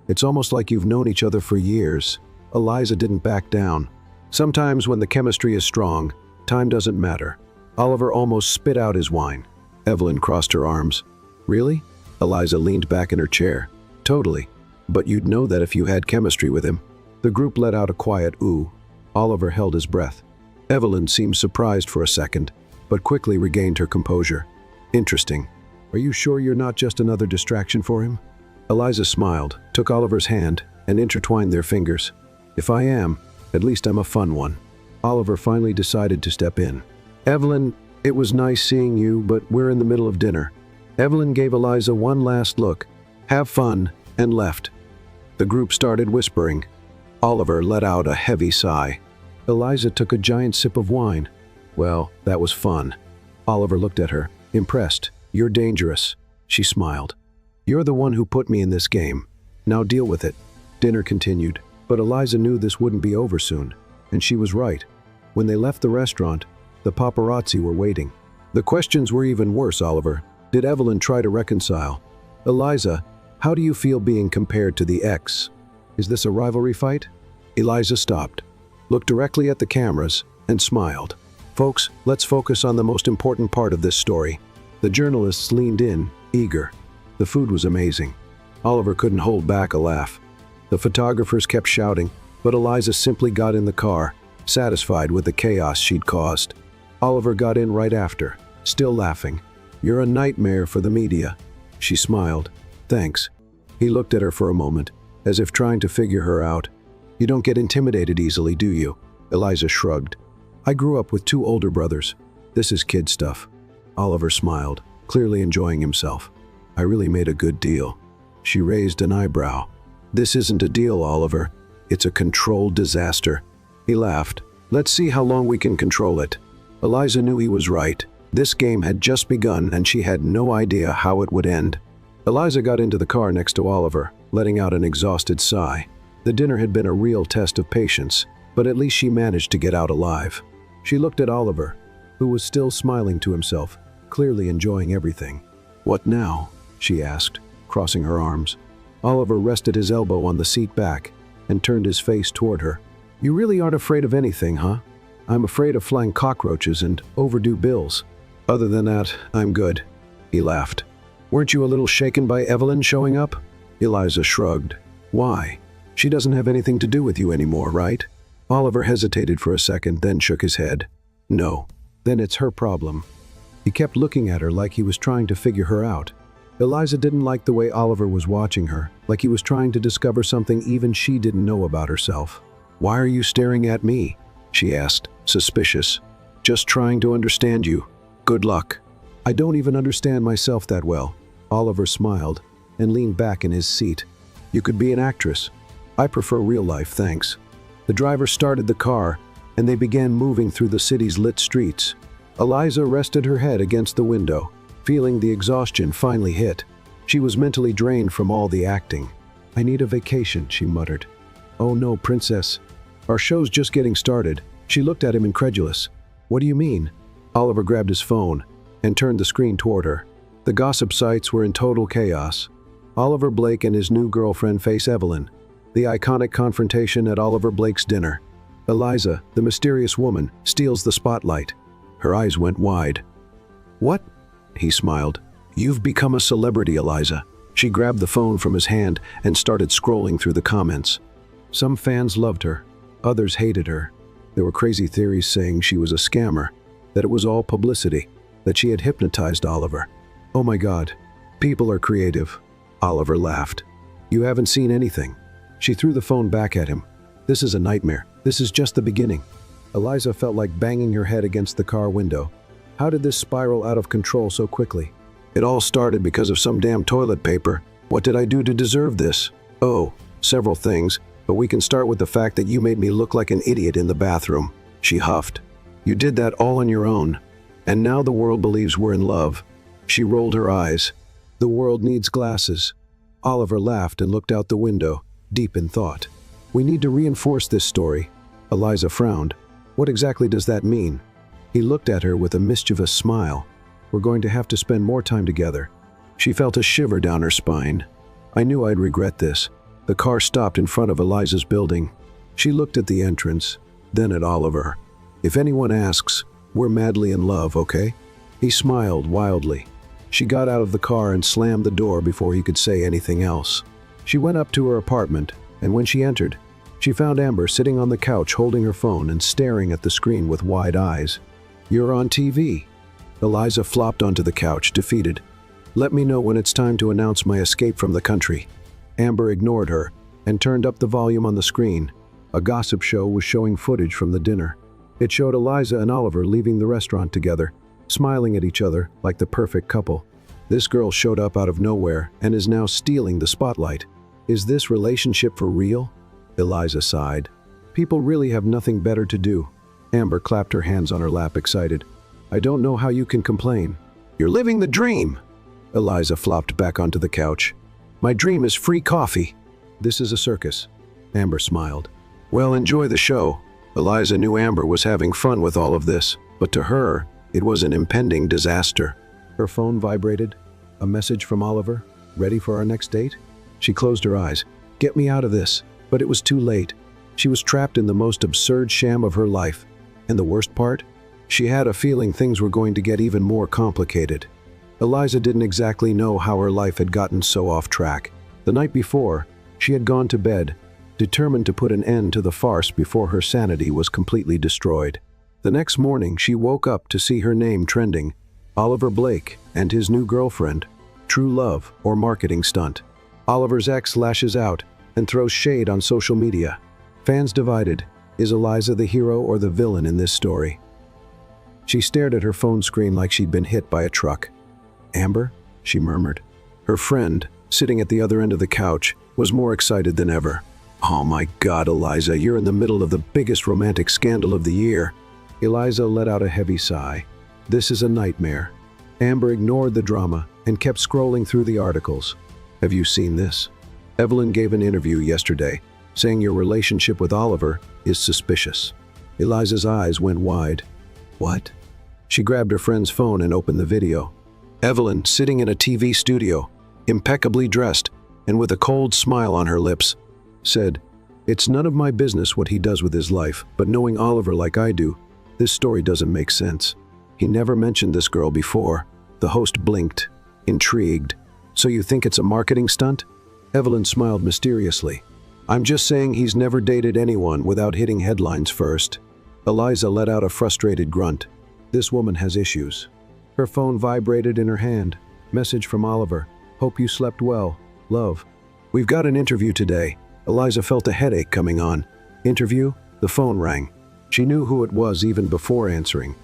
It's almost like you've known each other for years." Eliza didn't back down. "Sometimes when the chemistry is strong, time doesn't matter." Oliver almost spit out his wine. Evelyn crossed her arms. "Really?" Eliza leaned back in her chair. "Totally. But you'd know that if you had chemistry with him." The group let out a quiet ooh. Oliver held his breath. Evelyn seemed surprised for a second, but quickly regained her composure. "Interesting. Are you sure you're not just another distraction for him?" Eliza smiled, took Oliver's hand, and intertwined their fingers. "If I am, at least I'm a fun one." Oliver finally decided to step in. "Evelyn, it was nice seeing you, but we're in the middle of dinner." Evelyn gave Eliza one last look, "Have fun," and left. The group started whispering. Oliver let out a heavy sigh. Eliza took a giant sip of wine. "Well, that was fun." Oliver looked at her, impressed. "You're dangerous." She smiled. "You're the one who put me in this game. Now deal with it." Dinner continued, but Eliza knew this wouldn't be over soon, and she was right. When they left the restaurant, the paparazzi were waiting. The questions were even worse, Oliver. Did Evelyn try to reconcile? "Eliza, how do you feel being compared to the ex? Is this a rivalry fight?" Eliza stopped, looked directly at the cameras, and smiled. "Folks, let's focus on the most important part of this story." The journalists leaned in, eager. The food was amazing. Oliver couldn't hold back a laugh. The photographers kept shouting, but Eliza simply got in the car, satisfied with the chaos she'd caused. Oliver got in right after, still laughing. "You're a nightmare for the media." She smiled. "Thanks." He looked at her for a moment, as if trying to figure her out. "You don't get intimidated easily, do you?" Eliza shrugged. "I grew up with 2 older brothers. This is kid stuff." Oliver smiled, clearly enjoying himself. "I really made a good deal." She raised an eyebrow. "This isn't a deal, Oliver. It's a controlled disaster." He laughed. "Let's see how long we can control it." Eliza knew he was right. This game had just begun, and she had no idea how it would end. Eliza got into the car next to Oliver, letting out an exhausted sigh. The dinner had been a real test of patience, but at least she managed to get out alive. She looked at Oliver, who was still smiling to himself, clearly enjoying everything. "What now?" she asked, crossing her arms. Oliver rested his elbow on the seat back and turned his face toward her. "You really aren't afraid of anything, huh?" "I'm afraid of flying cockroaches and overdue bills. Other than that, I'm good." He laughed. "Weren't you a little shaken by Evelyn showing up?" Eliza shrugged. "Why? She doesn't have anything to do with you anymore, right?" Oliver hesitated for a second, then shook his head. "No. Then it's her problem." He kept looking at her like he was trying to figure her out. Eliza didn't like the way Oliver was watching her, like he was trying to discover something even she didn't know about herself. "Why are you staring at me?" she asked, suspicious. "Just trying to understand you. Good luck." "I don't even understand myself that well." Oliver smiled and leaned back in his seat. "You could be an actress. I prefer real life, thanks." The driver started the car, and they began moving through the city's lit streets. Eliza rested her head against the window, feeling the exhaustion finally hit. She was mentally drained from all the acting. "I need a vacation," she muttered. "Oh no, princess. Our show's just getting started." She looked at him incredulous. "What do you mean?" Oliver grabbed his phone and turned the screen toward her. The gossip sites were in total chaos. Oliver Blake and his new girlfriend face Evelyn. The iconic confrontation at Oliver Blake's dinner. Eliza, the mysterious woman, steals the spotlight. Her eyes went wide. "What?" He smiled. "You've become a celebrity, Eliza." She grabbed the phone from his hand and started scrolling through the comments. Some fans loved her. Others hated her. There were crazy theories saying she was a scammer, that it was all publicity, that she had hypnotized Oliver. "Oh my God, people are creative." Oliver laughed. "You haven't seen anything." She threw the phone back at him. "This is a nightmare. This is just the beginning." Eliza felt like banging her head against the car window. How did this spiral out of control so quickly? "It all started because of some damn toilet paper. What did I do to deserve this?" "Oh, several things, but we can start with the fact that you made me look like an idiot in the bathroom." She huffed. "You did that all on your own. And now the world believes we're in love." She rolled her eyes. "The world needs glasses." Oliver laughed and looked out the window, deep in thought. We need to reinforce this story. Eliza frowned. What exactly does that mean? He looked at her with a mischievous smile. We're going to have to spend more time together. She felt a shiver down her spine. I knew I'd regret this. The car stopped in front of Eliza's building. She looked at the entrance, then at Oliver. If anyone asks, we're madly in love, okay? He smiled wildly. She got out of the car and slammed the door before he could say anything else. She went up to her apartment, and when she entered, she found Amber sitting on the couch holding her phone and staring at the screen with wide eyes. You're on TV. Eliza flopped onto the couch, defeated. Let me know when it's time to announce my escape from the country. Amber ignored her and turned up the volume on the screen. A gossip show was showing footage from the dinner. It showed Eliza and Oliver leaving the restaurant together, smiling at each other like the perfect couple. This girl showed up out of nowhere and is now stealing the spotlight. Is this relationship for real? Eliza sighed. People really have nothing better to do. Amber clapped her hands on her lap, excited. I don't know how you can complain. You're living the dream. Eliza flopped back onto the couch. My dream is free coffee. This is a circus. Amber smiled. Well, enjoy the show. Eliza knew Amber was having fun with all of this, but to her, it was an impending disaster. Her phone vibrated. A message from Oliver. Ready for our next date? She closed her eyes. Get me out of this. But it was too late. She was trapped in the most absurd sham of her life. And the worst part? She had a feeling things were going to get even more complicated. Eliza didn't exactly know how her life had gotten so off track. The night before, she had gone to bed, determined to put an end to the farce before her sanity was completely destroyed. The next morning, she woke up to see her name trending. Oliver Blake and his new girlfriend. True love or marketing stunt. Oliver's ex lashes out and throws shade on social media. Fans divided. Is Eliza the hero or the villain in this story? She stared at her phone screen like she'd been hit by a truck. Amber? She murmured. Her friend, sitting at the other end of the couch, was more excited than ever. Oh my God, Eliza, you're in the middle of the biggest romantic scandal of the year. Eliza let out a heavy sigh. This is a nightmare. Amber ignored the drama and kept scrolling through the articles. Have you seen this? Evelyn gave an interview yesterday, saying your relationship with Oliver is suspicious. Eliza's eyes went wide. What? She grabbed her friend's phone and opened the video. Evelyn, sitting in a TV studio, impeccably dressed and with a cold smile on her lips, said, It's none of my business what he does with his life, but knowing Oliver like I do, this story doesn't make sense. He never mentioned this girl before. The host blinked, intrigued. So you think it's a marketing stunt? Evelyn smiled mysteriously. I'm just saying he's never dated anyone without hitting headlines first. Eliza let out a frustrated grunt. This woman has issues. Her phone vibrated in her hand. Message from Oliver. Hope you slept well. Love. We've got an interview today. Eliza felt a headache coming on. Interview? The phone rang. She knew who it was even before answering.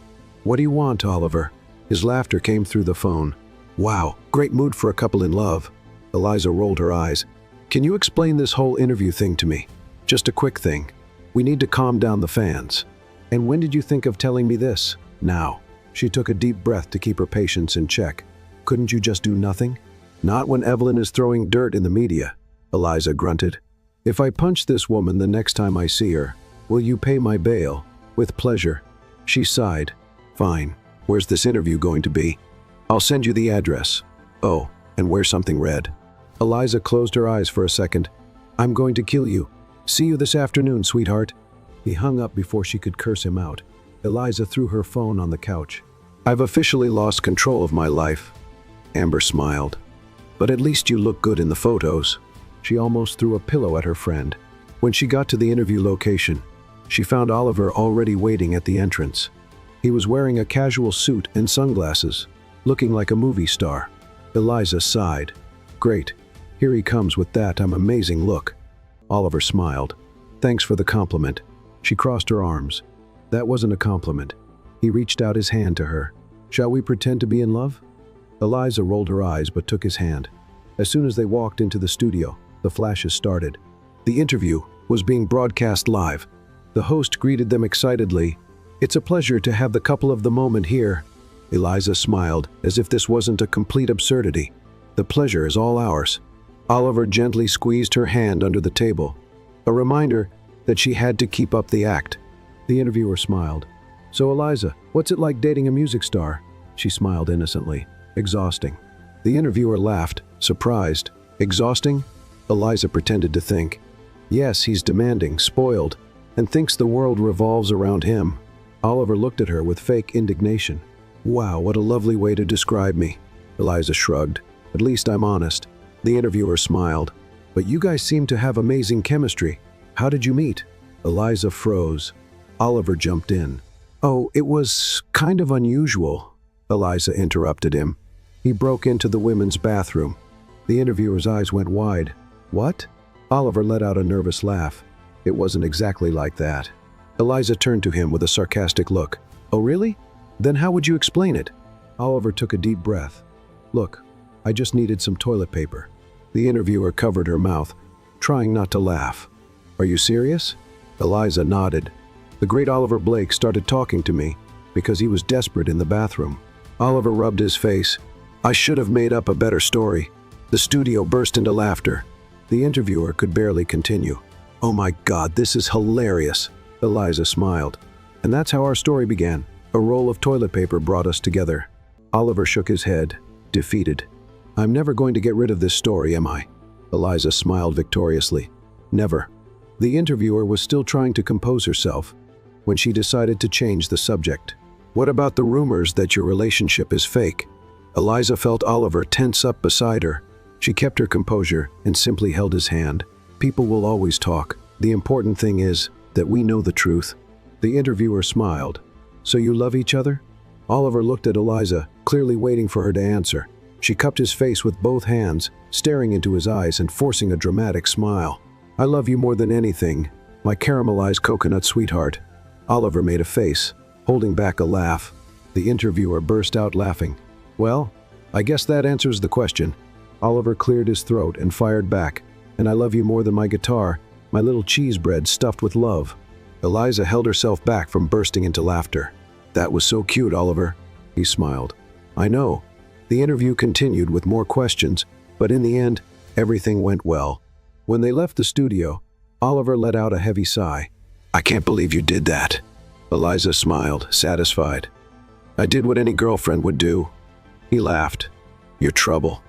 What do you want, Oliver? His laughter came through the phone. Wow, great mood for a couple in love. Eliza rolled her eyes. Can you explain this whole interview thing to me? Just a quick thing. We need to calm down the fans. And when did you think of telling me this? Now. She took a deep breath to keep her patience in check. Couldn't you just do nothing? Not when Evelyn is throwing dirt in the media. Eliza grunted. If I punch this woman the next time I see her, will you pay my bail? With pleasure. She sighed. Fine. Where's this interview going to be? I'll send you the address. Oh, and wear something red. Eliza closed her eyes for a second. I'm going to kill you. See you this afternoon, sweetheart. He hung up before she could curse him out. Eliza threw her phone on the couch. I've officially lost control of my life. Amber smiled. But at least you look good in the photos. She almost threw a pillow at her friend. When she got to the interview location, she found Oliver already waiting at the entrance. He was wearing a casual suit and sunglasses, looking like a movie star. Eliza sighed. Great. Here he comes with that amazing look. Oliver smiled. Thanks for the compliment. She crossed her arms. That wasn't a compliment. He reached out his hand to her. Shall we pretend to be in love? Eliza rolled her eyes but took his hand. As soon as they walked into the studio, the flashes started. The interview was being broadcast live. The host greeted them excitedly. It's a pleasure to have the couple of the moment here. Eliza smiled, as if this wasn't a complete absurdity. The pleasure is all ours. Oliver gently squeezed her hand under the table. a reminder that she had to keep up the act. The interviewer smiled. "So Eliza, what's it like dating a music star?" She smiled innocently. "Exhausting." The interviewer laughed, surprised. "Exhausting?" Eliza pretended to think. "Yes, he's demanding, spoiled, and thinks the world revolves around him." Oliver looked at her with fake indignation. "Wow, what a lovely way to describe me." Eliza shrugged. "At least I'm honest." The interviewer smiled. "But you guys seem to have amazing chemistry. How did you meet?" Eliza froze. Oliver jumped in. "Oh, it was kind of unusual," Eliza interrupted him. "He broke into the women's bathroom." The interviewer's eyes went wide. "What?" Oliver let out a nervous laugh. "It wasn't exactly like that." Eliza turned to him with a sarcastic look. "Oh, really? Then how would you explain it?" Oliver took a deep breath. "Look, I just needed some toilet paper." The interviewer covered her mouth, trying not to laugh. "Are you serious?" Eliza nodded. "The great Oliver Blake started talking to me because he was desperate in the bathroom." Oliver rubbed his face. "I should have made up a better story." The studio burst into laughter. The interviewer could barely continue. "Oh my God, this is hilarious." Eliza smiled. "And that's how our story began. A roll of toilet paper brought us together." Oliver shook his head, defeated. "I'm never going to get rid of this story, am I?" Eliza smiled victoriously. "Never." The interviewer was still trying to compose herself when she decided to change the subject. "What about the rumors that your relationship is fake?" Eliza felt Oliver tense up beside her. She kept her composure and simply held his hand. "People will always talk. The important thing is that we know the truth." The interviewer smiled. "So you love each other?" Oliver looked at Eliza, clearly waiting for her to answer. She cupped his face with both hands, staring into his eyes and forcing a dramatic smile. "I love you more than anything, my caramelized coconut sweetheart." Oliver made a face, holding back a laugh. The interviewer burst out laughing. "Well, I guess that answers the question." Oliver cleared his throat and fired back. "And I love you more than my guitar, my little cheese bread stuffed with love." Eliza held herself back from bursting into laughter. "That was so cute, Oliver." He smiled. "I know." The interview continued with more questions, but in the end, everything went well. When they left the studio, Oliver let out a heavy sigh. "I can't believe you did that." Eliza smiled, satisfied. "I did what any girlfriend would do." He laughed. "Your trouble."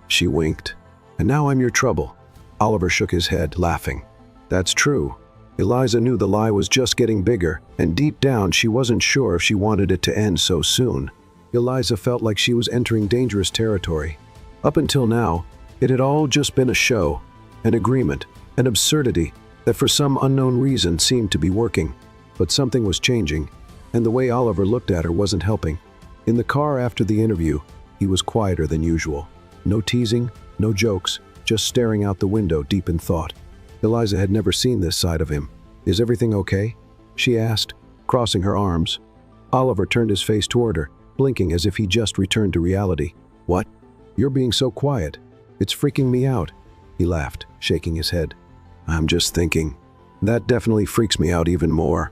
She winked. "And now I'm your trouble." Oliver shook his head, laughing. "That's true." Eliza knew the lie was just getting bigger, and deep down she wasn't sure if she wanted it to end so soon. Eliza felt like she was entering dangerous territory. Up until now, it had all just been a show, an agreement, an absurdity that for some unknown reason seemed to be working. But something was changing, and the way Oliver looked at her wasn't helping. In the car after the interview, he was quieter than usual. No teasing, no jokes, just staring out the window deep in thought. Eliza had never seen this side of him. "Is everything okay?" she asked, crossing her arms. Oliver turned his face toward her, blinking as if he just returned to reality. "What? You're being so quiet. It's freaking me out." He laughed, shaking his head. "I'm just thinking. That definitely freaks me out even more."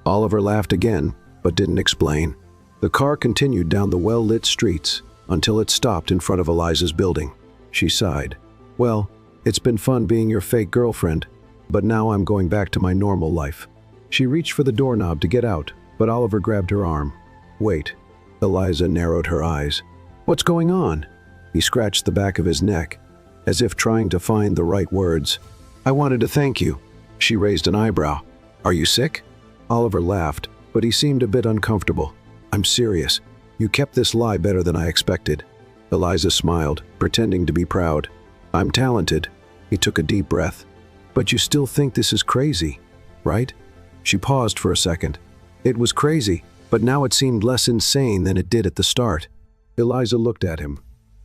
Oliver laughed again, but didn't explain. The car continued down the well-lit streets until it stopped in front of Eliza's building. She sighed. "Well, it's been fun being your fake girlfriend, but now I'm going back to my normal life." She reached for the doorknob to get out, but Oliver grabbed her arm. "Wait." Eliza narrowed her eyes. "What's going on?" He scratched the back of his neck, as if trying to find the right words. "I wanted to thank you." She raised an eyebrow. "Are you sick?" Oliver laughed, but he seemed a bit uncomfortable. "I'm serious. You kept this lie better than I expected." Eliza smiled, pretending to be proud. "I'm talented." He took a deep breath. "But you still think this is crazy, right?" She paused for a second. "It was crazy, but now it seemed less insane than it did at the start." Eliza looked at him.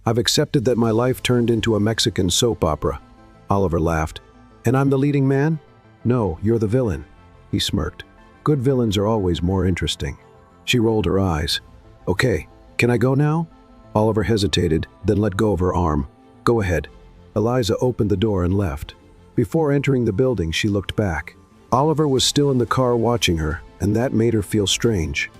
"I've accepted that my life turned into a Mexican soap opera." Oliver laughed. "And I'm the leading man?" "No, you're the villain." He smirked. "Good villains are always more interesting." She rolled her eyes. "Okay, can I go now?" Oliver hesitated, then let go of her arm. "Go ahead." Eliza opened the door and left. Before entering the building, she looked back. Oliver was still in the car watching her, and that made her feel strange.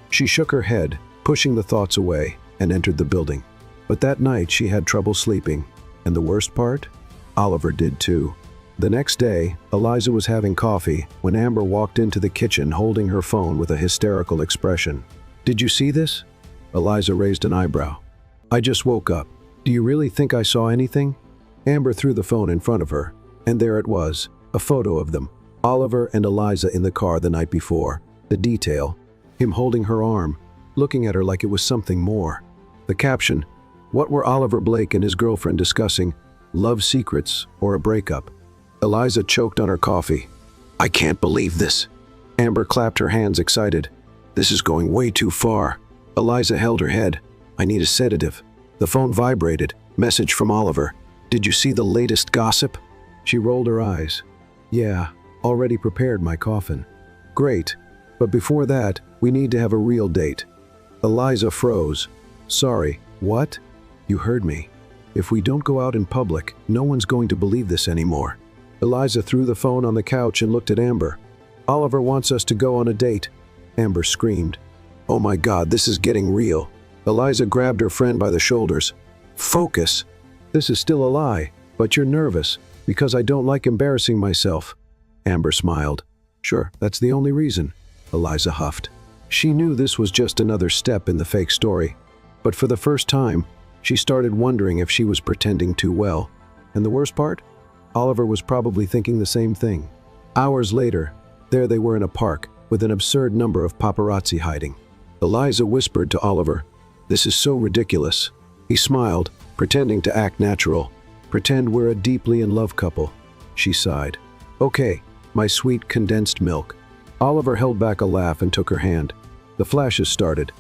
She shook her head, pushing the thoughts away, and entered the building. But that night she had trouble sleeping. And the worst part? Oliver did too. The next day, Eliza was having coffee when Amber walked into the kitchen holding her phone with a hysterical expression. "Did you see this?" Eliza raised an eyebrow. "I just woke up. Do you really think I saw anything?" Amber threw the phone in front of her, and there it was, a photo of them. Oliver and Eliza in the car the night before. The detail, him holding her arm, looking at her like it was something more. The caption, what were Oliver Blake and his girlfriend discussing? Love secrets or a breakup? Eliza choked on her coffee. "I can't believe this." Amber clapped her hands excited. "This is going way too far." Eliza held her head. "I need a sedative." The phone vibrated. Message from Oliver. "Did you see the latest gossip?" She rolled her eyes. "Yeah, already prepared my coffin." "Great, but before that, we need to have a real date." Eliza froze. "Sorry, what?" "You heard me. If we don't go out in public, no one's going to believe this anymore." Eliza threw the phone on the couch and looked at Amber. "Oliver wants us to go on a date." Amber screamed. "Oh my God, this is getting real." Eliza grabbed her friend by the shoulders. "Focus. This is still a lie, but you're nervous, because I don't like embarrassing myself." Amber smiled. "Sure, that's the only reason." Eliza huffed. She knew this was just another step in the fake story. But for the first time, she started wondering if she was pretending too well. And the worst part? Oliver was probably thinking the same thing. Hours later, there they were in a park, with an absurd number of paparazzi hiding. Eliza whispered to Oliver, "This is so ridiculous." He smiled, pretending to act natural. "Pretend we're a deeply in love couple." She sighed. "Okay, my sweet condensed milk." Oliver held back a laugh and took her hand. The flashes started.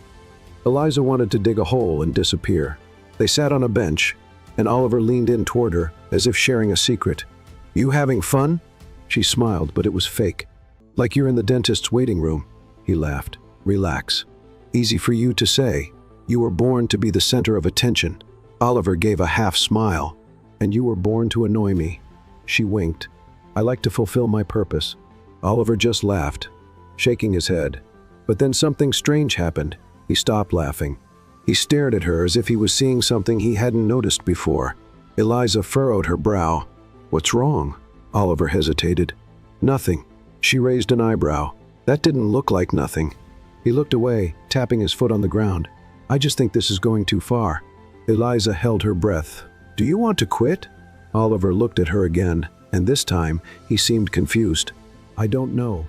Eliza wanted to dig a hole and disappear. They sat on a bench, and Oliver leaned in toward her, as if sharing a secret. "You having fun?" She smiled, but it was fake. "Like you're in the dentist's waiting room." He laughed. "Relax. Easy for you to say. You were born to be the center of attention." Oliver gave a half smile. "And you were born to annoy me." She winked. "I like to fulfill my purpose." Oliver just laughed, shaking his head. But then something strange happened. He stopped laughing. He stared at her as if he was seeing something he hadn't noticed before. Eliza furrowed her brow. "What's wrong?" Oliver hesitated. "Nothing." She raised an eyebrow. "That didn't look like nothing." He looked away, tapping his foot on the ground. "I just think this is going too far." Eliza held her breath. "Do you want to quit?" Oliver looked at her again, and this time he seemed confused. "I don't know."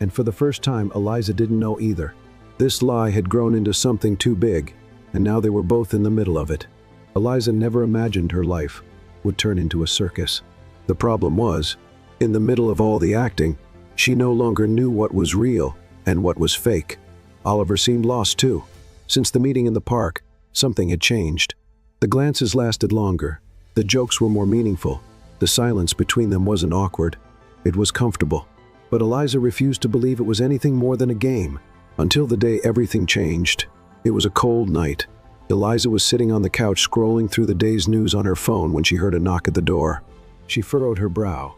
And for the first time, Eliza didn't know either. This lie had grown into something too big, and now they were both in the middle of it. Eliza never imagined her life would turn into a circus. The problem was, in the middle of all the acting, she no longer knew what was real and what was fake. Oliver seemed lost too. Since the meeting in the park, something had changed. The glances lasted longer. The jokes were more meaningful. The silence between them wasn't awkward. It was comfortable. But Eliza refused to believe it was anything more than a game, until the day everything changed. It was a cold night. Eliza was sitting on the couch scrolling through the day's news on her phone when she heard a knock at the door. She furrowed her brow.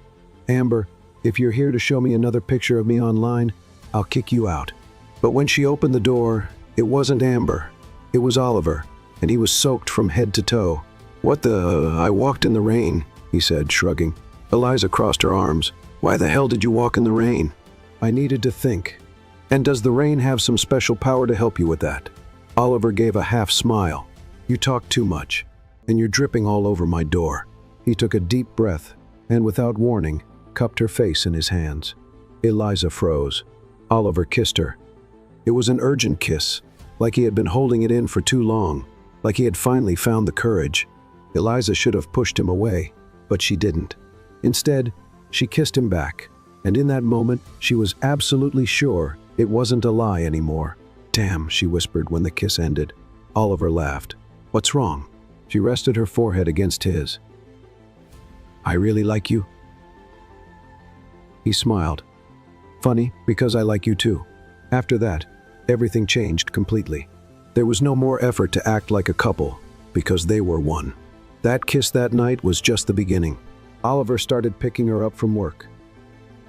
"Amber, if you're here to show me another picture of me online, I'll kick you out." But when she opened the door, it wasn't Amber. It was Oliver, and he was soaked from head to toe. "What the... I walked in the rain," he said, shrugging. Eliza crossed her arms. "Why the hell did you walk in the rain?" "I needed to think." "And does the rain have some special power to help you with that?" Oliver gave a half smile. "You talk too much, and you're dripping all over my door." He took a deep breath, and without warning, cupped her face in his hands. Eliza froze. Oliver kissed her. It was an urgent kiss, like he had been holding it in for too long, like he had finally found the courage. Eliza should have pushed him away, but she didn't. Instead, she kissed him back, and in that moment, she was absolutely sure it wasn't a lie anymore. "Damn," she whispered when the kiss ended. Oliver laughed. "What's wrong?" She rested her forehead against his. "I really like you." He smiled. "Funny, because I like you too." After that, everything changed completely. There was no more effort to act like a couple, because they were one. That kiss that night was just the beginning. Oliver started picking her up from work.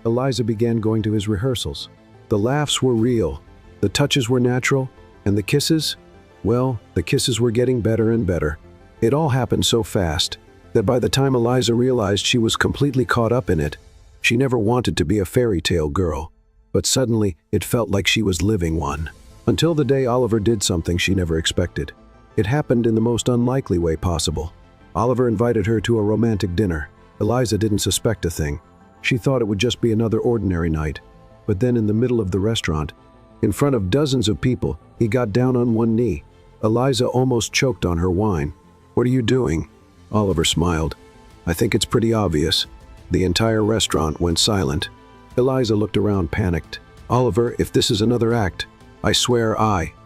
Eliza began going to his rehearsals. The laughs were real, the touches were natural, and the kisses? Well, the kisses were getting better and better. It all happened so fast, that by the time Eliza realized she was completely caught up in it, she never wanted to be a fairy tale girl, but suddenly it felt like she was living one. Until the day Oliver did something she never expected. It happened in the most unlikely way possible. Oliver invited her to a romantic dinner. Eliza didn't suspect a thing. She thought it would just be another ordinary night. But then in the middle of the restaurant, in front of dozens of people, he got down on one knee. Eliza almost choked on her wine. "What are you doing?" Oliver smiled. "I think it's pretty obvious." The entire restaurant went silent. Eliza looked around panicked. "Oliver, if this is another act, I swear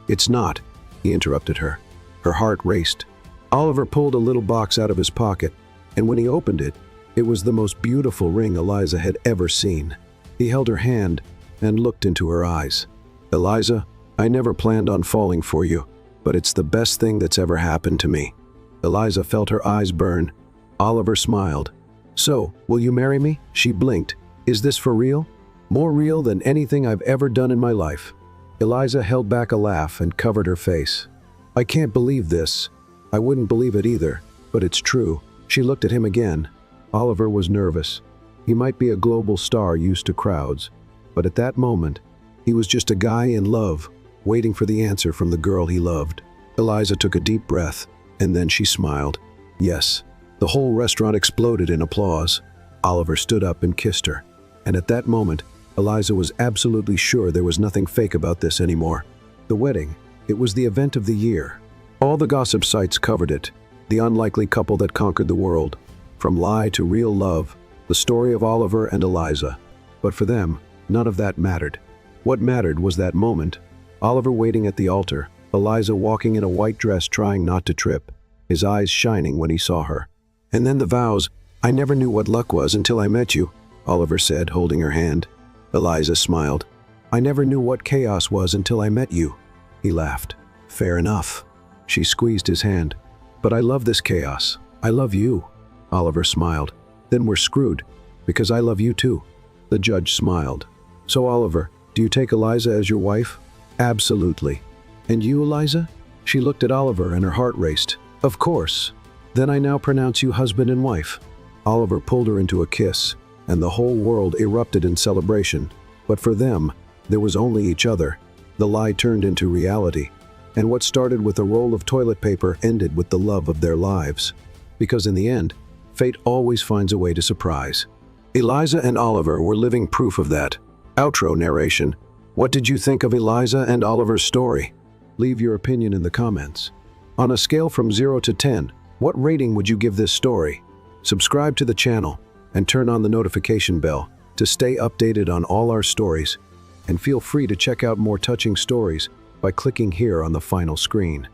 it's not," he interrupted her. Her heart raced. Oliver pulled a little box out of his pocket, and when he opened it, it was the most beautiful ring Eliza had ever seen. He held her hand and looked into her eyes. "Eliza, I never planned on falling for you, but it's the best thing that's ever happened to me." Eliza felt her eyes burn. Oliver smiled. "So, will you marry me?" She blinked. "Is this for real?" "More real than anything I've ever done in my life." Eliza held back a laugh and covered her face. "I can't believe this. I wouldn't believe it either, but it's true." She looked at him again. Oliver was nervous. He might be a global star used to crowds, but at that moment, he was just a guy in love, waiting for the answer from the girl he loved. Eliza took a deep breath, and then she smiled. Yes. The whole restaurant exploded in applause. Oliver stood up and kissed her. And at that moment, Eliza was absolutely sure there was nothing fake about this anymore. The wedding, it was the event of the year. All the gossip sites covered it. The unlikely couple that conquered the world. From lie to real love, the story of Oliver and Eliza. But for them, none of that mattered. What mattered was that moment. Oliver waiting at the altar, Eliza walking in a white dress trying not to trip, his eyes shining when he saw her. And then the vows. "I never knew what luck was until I met you," Oliver said, holding her hand. Eliza smiled. "I never knew what chaos was until I met you." He laughed. "Fair enough." She squeezed his hand. "But I love this chaos. I love you." Oliver smiled. "Then we're screwed, because I love you too." The judge smiled. "So Oliver, do you take Eliza as your wife?" "Absolutely." "And you, Eliza?" She looked at Oliver and her heart raced. "Of course. Then I now pronounce you husband and wife." Oliver pulled her into a kiss, and the whole world erupted in celebration. But for them, there was only each other. The lie turned into reality. And what started with a roll of toilet paper ended with the love of their lives. Because in the end, fate always finds a way to surprise. Eliza and Oliver were living proof of that. Outro narration. What did you think of Eliza and Oliver's story? Leave your opinion in the comments. On a scale from 0 to 10, what rating would you give this story? Subscribe to the channel and turn on the notification bell to stay updated on all our stories. And feel free to check out more touching stories by clicking here on the final screen.